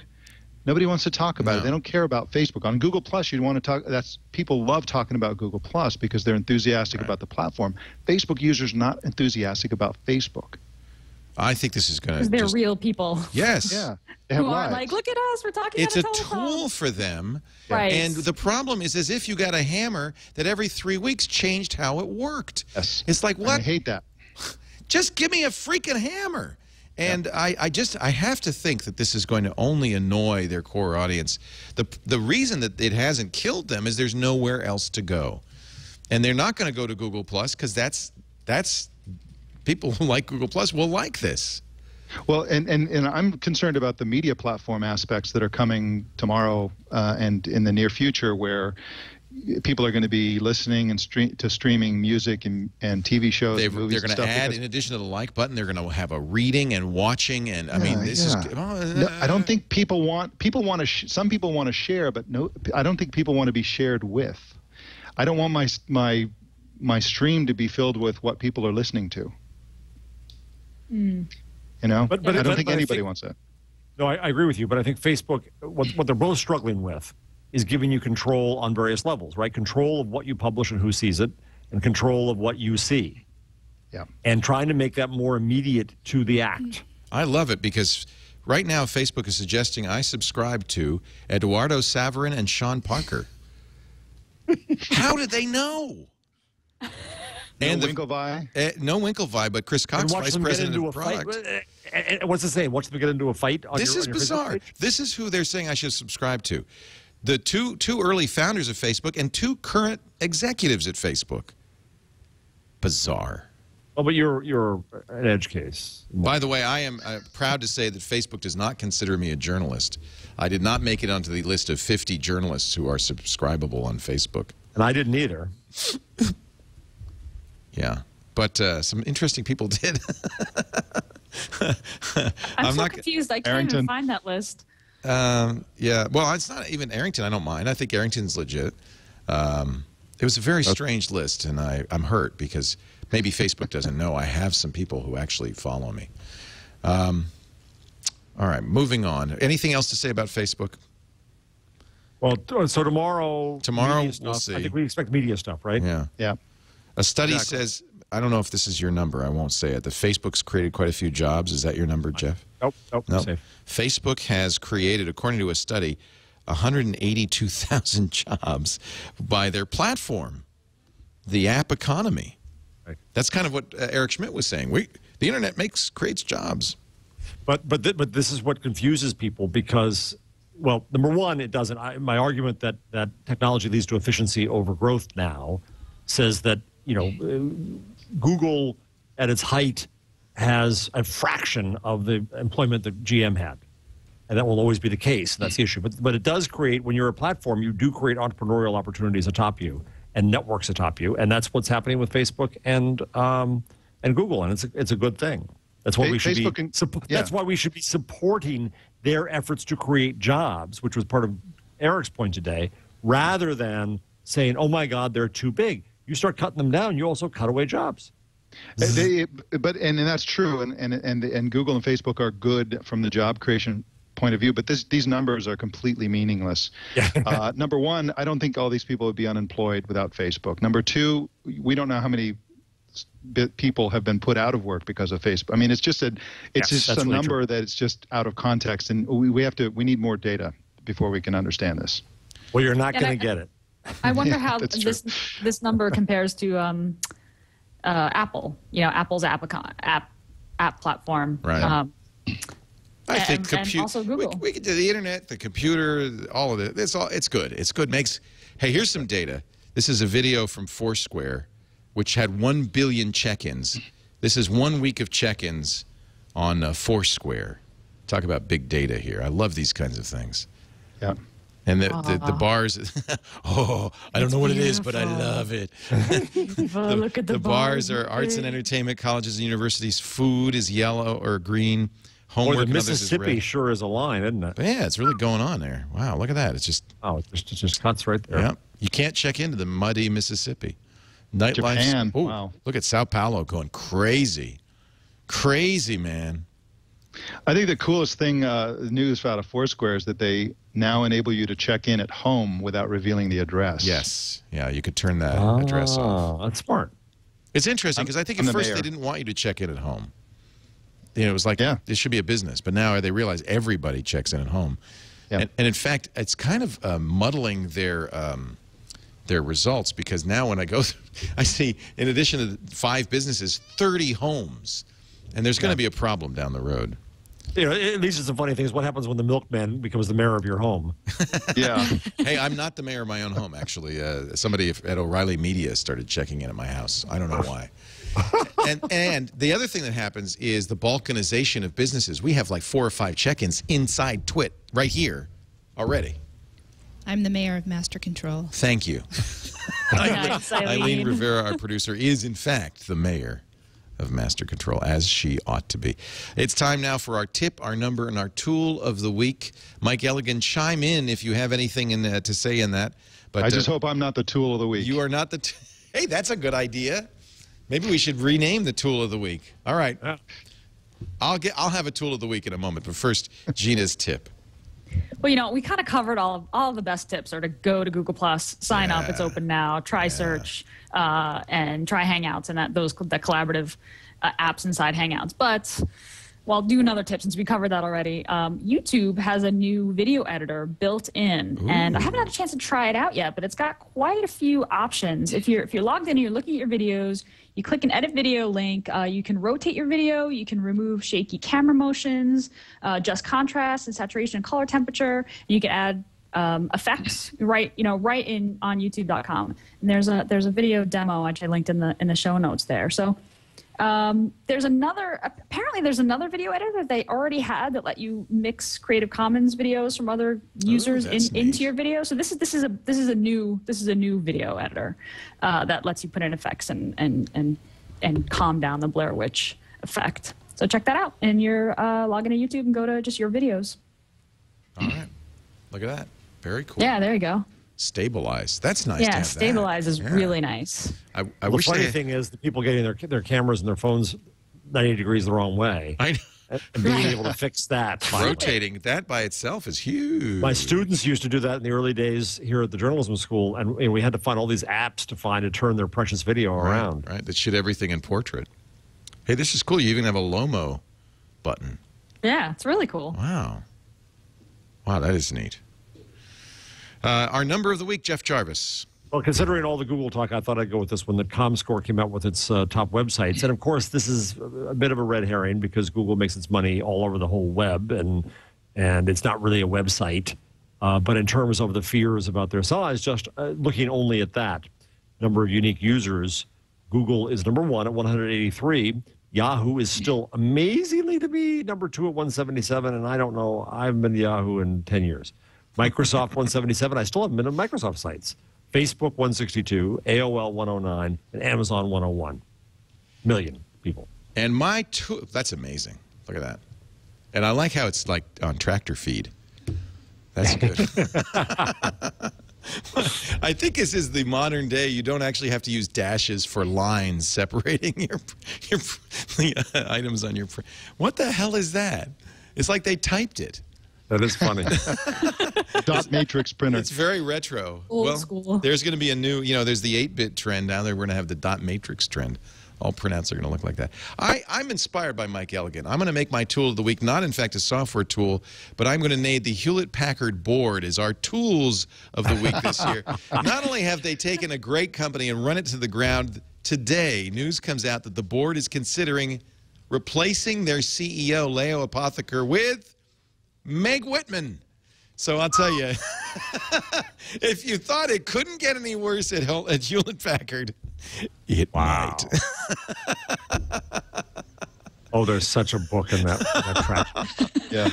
nobody wants to talk about it. They don't care about Facebook. On Google Plus, you'd want to talk. People love talking about Google Plus because they're enthusiastic about the platform. Facebook users not enthusiastic about Facebook. I think this is going to. Because they're real people. Yes. Yeah. They have who are lives. like, look at us, we're talking. It's a tool for them. Right. And the problem is as if you got a hammer that every 3 weeks changed how it worked. Yes. It's like, what? And I hate that. Just give me a freaking hammer. And I have to think that this is going to only annoy their core audience. The reason that it hasn't killed them is there's nowhere else to go. And they're not going to go to Google Plus because that's people who like Google Plus will like this. Well, and I'm concerned about the media platform aspects that are coming tomorrow and in the near future where people are going to be listening and streaming music and TV shows. They're movies going to add, in addition to the like button, they're going to have a reading and watching. And I mean, this is. No, I don't think people want to. Some people want to share, but no, I don't think people want to be shared with. I don't want my stream to be filled with what people are listening to. You know, but I don't think anybody wants that. No, I agree with you, but I think Facebook, what they're both struggling with is giving you control on various levels, right? Control of what you publish and who sees it, and control of what you see. Yeah. And trying to make that more immediate to the act. I love it because right now Facebook is suggesting I subscribe to Eduardo Saverin and Sean Parker. How did they know? No Winklevi? No Winklevi, but Chris Cox, Vice President of Product. What's it saying? Watch them get into a fight? This is bizarre. This is who they're saying I should subscribe to. The two early founders of Facebook and two current executives at Facebook. bizarre. Oh, but you're an edge case. By the way, I am proud to say that Facebook does not consider me a journalist. I did not make it onto the list of 50 journalists who are subscribable on Facebook. And I didn't either. Yeah, but some interesting people did. I'm so confused. I can't even find that list. Yeah, well, it's not even Arrington. I don't mind. I think Arrington's legit. It was a very strange list, and I'm hurt because maybe Facebook doesn't know I have some people who actually follow me. All right, moving on. Anything else to say about Facebook? Well, so tomorrow we'll see. I think we expect media stuff, right? Yeah. Yeah. A study says, I don't know if this is your number, I won't say it, that Facebook's created quite a few jobs. Is that your number, Jeff? Nope. Nope. Safe. Facebook has created, according to a study, 182,000 jobs by their platform, the app economy. Right. That's kind of what Eric Schmidt was saying. The internet creates jobs. But this is what confuses people because, well, number one, it doesn't. My argument that technology leads to efficiency over growth now says that, Google at its height has a fraction of the employment that GM had. And that will always be the case. That's the issue. But it does create, when you're a platform, you do create entrepreneurial opportunities atop you and networks atop you. And that's what's happening with Facebook and Google. And it's a good thing. That's what that's why we should be supporting their efforts to create jobs, which was part of Eric's point today, rather than saying, oh, my God, they're too big. You start cutting them down, you also cut away jobs. And that's true. And Google and Facebook are good from the job creation point of view, but these numbers are completely meaningless. Number one, I don't think all these people would be unemployed without Facebook. Number two, we don't know how many people have been put out of work because of Facebook. I mean, it's just a number that it's just out of context, and we need more data before we can understand this. Well, you're not going to get it. I wonder how this number compares to Apple. Apple's app platform. Right. I think and also Google. We could do the internet, the computer, all of it. It's good. It's good. Hey, here's some data. This is a video from Foursquare, which had 1 billion check-ins. This is 1 week of check-ins on Foursquare. Talk about big data here. I love these kinds of things. Yeah. And the bars, I don't know what it is, but I love it. Look at the bars are arts and entertainment, colleges and universities. Food is yellow or green. Homework the Mississippi is sure is a line, isn't it? But yeah, it's really going on there. Wow, look at that. It's just it just cuts right there. Yeah, you can't check into the muddy Mississippi. Japan. Wow. Look at Sao Paulo going crazy, man. I think the coolest thing, news out of Foursquare, is that they now enable you to check in at home without revealing the address. Yes. Yeah, you could turn that address off. That's smart. It's interesting because I think at first they didn't want you to check in at home. It was like, this should be a business. But now they realize everybody checks in at home. Yeah. And in fact, it's kind of muddling their results, because now when I go through, I see, in addition to the 5 businesses, 30 homes. And there's going to be a problem down the road. At least it's some funny things. What happens when the milkman becomes the mayor of your home? Yeah. Hey, I'm not the mayor of my own home, actually. Somebody at O'Reilly Media started checking in at my house. I don't know why. And the other thing that happens is the balkanization of businesses. We have like 4 or 5 check-ins inside TWiT right here already. I'm the mayor of Master Control. Thank you. Nice, Eileen Rivera, our producer, is in fact the mayor of Master Control, as she ought to be. It's time now for our tip, our number, and our tool of the week. Mike Elgan, chime in if you have anything to say in that. But I just hope I'm not the tool of the week. You are not the... Hey, that's a good idea. Maybe we should rename the tool of the week. All right. Yeah. I'll have a tool of the week in a moment, but first, Gina's tip. Well, we kind of covered all of the best tips are to go to Google+, sign up, it's open now, try search, and try Hangouts and the collaborative apps inside Hangouts. But, well, do another tip since we covered that already. YouTube has a new video editor built in, and I haven't had a chance to try it out yet, but it's got quite a few options. If you're logged in and you're looking at your videos, you click an edit video link, you can rotate your video, you can remove shaky camera motions, adjust contrast and saturation and color temperature, and you can add effects right in on YouTube.com. And there's a video demo which I linked in the show notes there. So there's another video editor they already had that let you mix Creative Commons videos from other users into your video. So this is a new video editor that lets you put in effects and calm down the Blair Witch effect. So check that out, and you're log into YouTube and go to just your videos. All right, look at that, very cool. Yeah, there you go. Stabilize. That's nice. Yeah, to have Stabilize that. is really nice. I wish the funny thing is the people getting their cameras and their phones 90 degrees the wrong way. I And being able to fix that. Rotating that by itself is huge. My students used to do that in the early days here at the journalism school, and we had to find all these apps to turn their precious video around. Right, that should everything in portrait. Hey, this is cool. You even have a Lomo button. Yeah, it's really cool. Wow. Wow, that is neat. Our number of the week, Jeff Jarvis. Well, considering all the Google talk, I thought I'd go with this one that ComScore came out with its top websites. And, of course, this is a bit of a red herring because Google makes its money all over the whole web, and it's not really a website. But in terms of the fears about their size, just looking only at that number of unique users, Google is number one at 183. Yahoo is still amazingly to me number two at 177, and I don't know. I haven't been to Yahoo in 10 years. Microsoft 177. I still haven't been to Microsoft sites. Facebook 162, AOL 109, and Amazon 101 million people. And that's amazing. Look at that. And I like how it's like on tractor feed. That's good. I think this is the modern day. You don't actually have to use dashes for lines separating the items on your print. What the hell is that? It's like they typed it. That is funny. Dot matrix printer. It's very retro. Old school. There's going to be a new, there's the 8-bit trend. Now we're going to have the dot matrix trend. All printouts are going to look like that. I'm inspired by Mike Elgan. I'm going to make my tool of the week, not in fact a software tool, but I'm going to name the Hewlett-Packard board as our tools of the week this year. Not only have they taken a great company and run it to the ground, today news comes out that the board is considering replacing their CEO, Leo Apotheker, with Meg Whitman. So I'll tell you, if you thought it couldn't get any worse at Hewlett-Packard, it might. Oh, there's such a book in that trash. Yeah.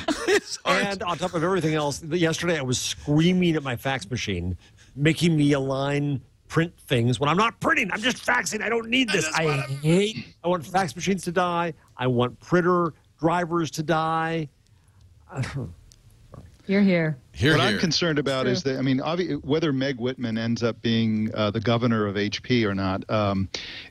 And on top of everything else, yesterday I was screaming at my fax machine, making me align print things when I'm not printing. I'm just faxing. I don't need this. I want fax machines to die. I want printer drivers to die. You're here. What I'm concerned about is that, whether Meg Whitman ends up being the governor of HP or not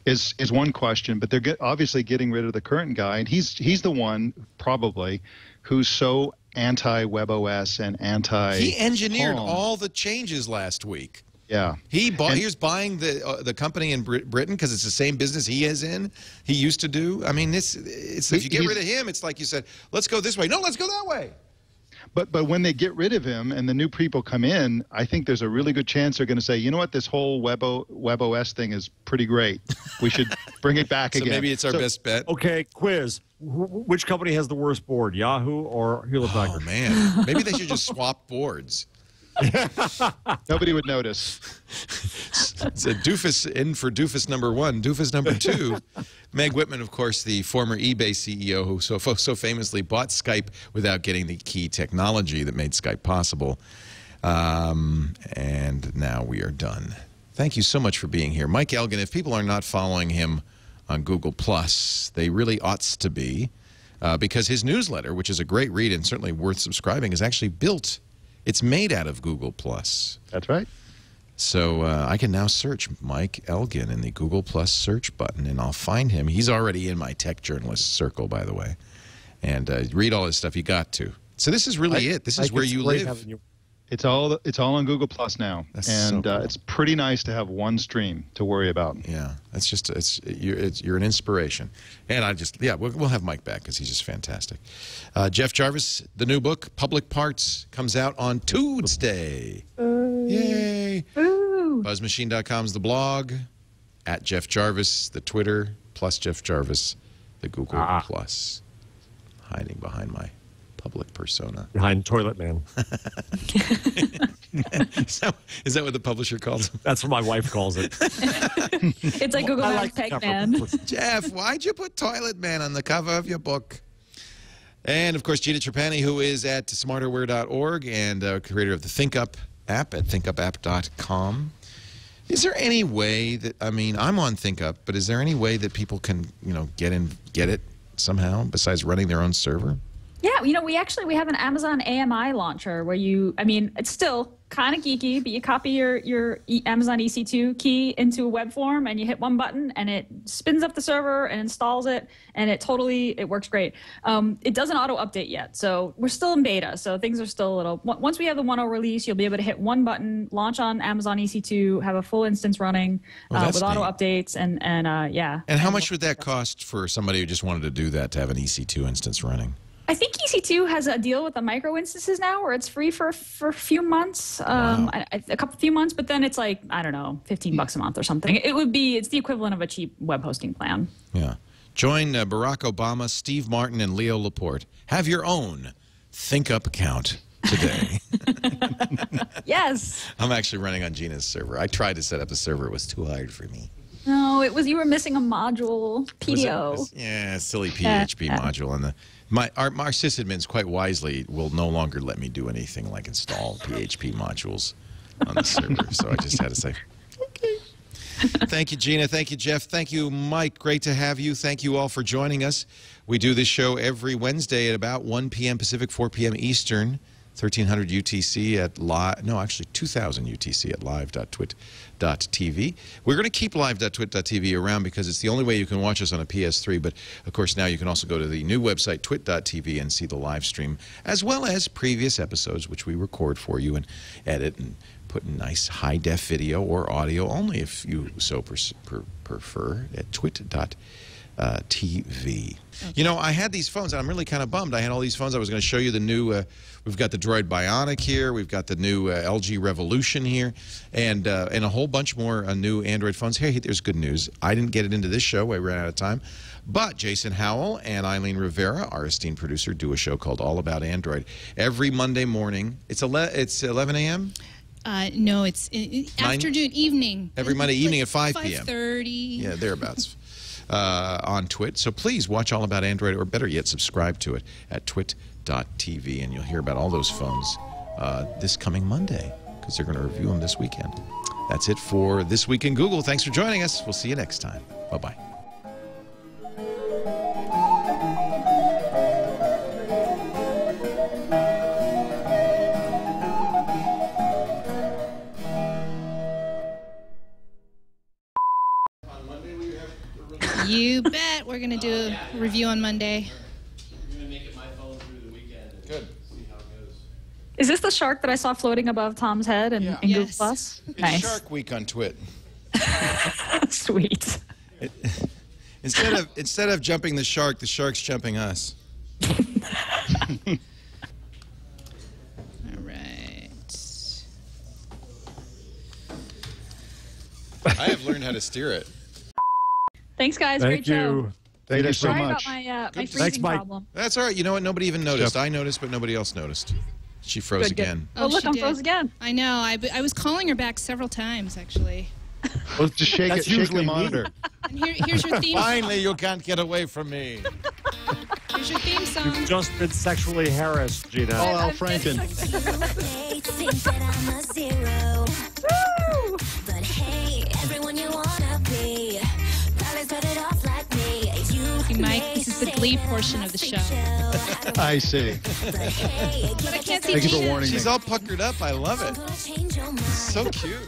is one question. But they're obviously getting rid of the current guy, and he's the one probably who's so anti-WebOS and anti. He engineered all the changes last week. Yeah, he buying the company in Britain because it's the same business he is in. He used to do. I mean, if you get rid of him, it's like you said, let's go this way. No, let's go that way. But when they get rid of him and the new people come in, I think there's a really good chance they're going to say, you know what, this whole WebOS thing is pretty great. We should bring it back again. So maybe it's our best bet. Okay, quiz. Which company has the worst board, Yahoo or Hewlett-Packard? Oh, man. Maybe they should just swap boards. Nobody would notice. It's a doofus in for doofus number one, doofus number two. Meg Whitman, of course, the former eBay CEO who so famously bought Skype without getting the key technology that made Skype possible. And now we are done. Thank you so much for being here. Mike Elgan, if people are not following him on Google+, they really ought to be, because his newsletter, which is a great read and certainly worth subscribing, is actually built. It's made out of Google+. That's right. So I can now search Mike Elgan in the Google+ search button, and I'll find him. He's already in my tech journalist circle, by the way. And read all his stuff. You got to. So this is really it. This is where you live. It's all on Google+ now, and so cool. It's pretty nice to have one stream to worry about. Yeah, that's just you're an inspiration, and we'll have Mike back because he's just fantastic. Jeff Jarvis, the new book Public Parts comes out on Tuesday. Yay! BuzzMachine.com is the blog. At Jeff Jarvis, the Twitter, plus Jeff Jarvis, the Google Plus. Hiding behind my public persona. Behind Toilet Man. Is that what the publisher calls them? That's what my wife calls it. It's like Google Maps Tech Man. Jeff, why'd you put Toilet Man on the cover of your book? And, of course, Gina Trapani, who is at smarterware.org and creator of the ThinkUp app at thinkupapp.com. Is there any way that, I mean, I'm on ThinkUp, but is there any way that people can, get it somehow besides running their own server? Yeah, we have an Amazon AMI launcher where it's still kind of geeky, but you copy your Amazon EC2 key into a web form and you hit one button and it spins up the server and installs it, and it works great. It doesn't auto update yet, so we're still in beta, so things are still a little. Once we have the 1.0 release, you'll be able to hit one button, launch on Amazon EC2, have a full instance running with auto updates, and yeah. And how much would that cost for somebody who just wanted to do that, to have an EC2 instance running? I think EC2 has a deal with the micro instances now where it's free for a few months, Wow. a few months, but then it's like, I don't know, $15 a month or something. It's the equivalent of a cheap web hosting plan. Yeah. Join Barack Obama, Steve Martin, and Leo Laporte. Have your own ThinkUp account today. Yes. I'm actually running on Gina's server. I tried to set up the server. It was too hard for me. No, you were missing a module, PDO. Yeah, silly PHP module. And our sysadmins quite wisely will no longer let me do anything like install PHP modules on the server. So I just had to say, okay. Thank you, Gina. Thank you, Jeff. Thank you, Mike. Great to have you. Thank you all for joining us. We do this show every Wednesday at about 1 p.m. Pacific, 4 p.m. Eastern, 1300 UTC at live. No, actually 2000 UTC at live.twit.tv. We're going to keep live.twit.tv around because it's the only way you can watch us on a PS3. But of course, now you can also go to the new website twit.tv and see the live stream, as well as previous episodes, which we record for you and edit and put in nice high-def video or audio only, if you so prefer, at twit.tv. Okay. I had these phones, and I'm really kind of bummed. I had all these phones. I was going to show you the new, we've got the Droid Bionic here. We've got the new LG Revolution here, and a whole bunch more new Android phones. Hey, there's good news. I didn't get it into this show. I ran out of time. But Jason Howell and Eileen Rivera, our esteemed producer, do a show called All About Android every Monday morning. It's 11 a.m.? No, it's afternoon, evening. Every Monday evening at 5 p.m. 5:30. Yeah, thereabouts. On TWiT. So please watch All About Android, or better yet, subscribe to it at twit.tv, and you'll hear about all those phones this coming Monday, because they're going to review them this weekend. That's it for This Week in Google. Thanks for joining us. We'll see you next time. Bye-bye. You bet. We're going to do a review on Monday. I'm going to make it my phone through the weekend. Good. See how it goes. Is this the shark that I saw floating above Tom's head in Google+? Yes. It's Nice. Shark Week on TWiT. Sweet. Instead of jumping the shark's jumping us. All right. I have learned how to steer it. Thanks, guys. Thank Great show. you. Thank you so Sorry much. about my Good to freezing Mike. problem. That's all right. You know what? Nobody even noticed. Yep. I noticed, but nobody else noticed. She froze Good. again. Oh, look, she I'm did. froze again. I know. I was calling her back several times, actually. Well, just shake That's it. Shake the usually me. monitor. And here's your theme. Finally, you can't get away from me. Here's your theme song. You've just been sexually harassed, Gina. Oh, Al Franken. But hey, everyone you wanna be, probably started off like me. Mike, this is the Glee portion of the show. I see. But I can't see Thank you for Gina. warning me. She's all puckered up. I love it. So cute.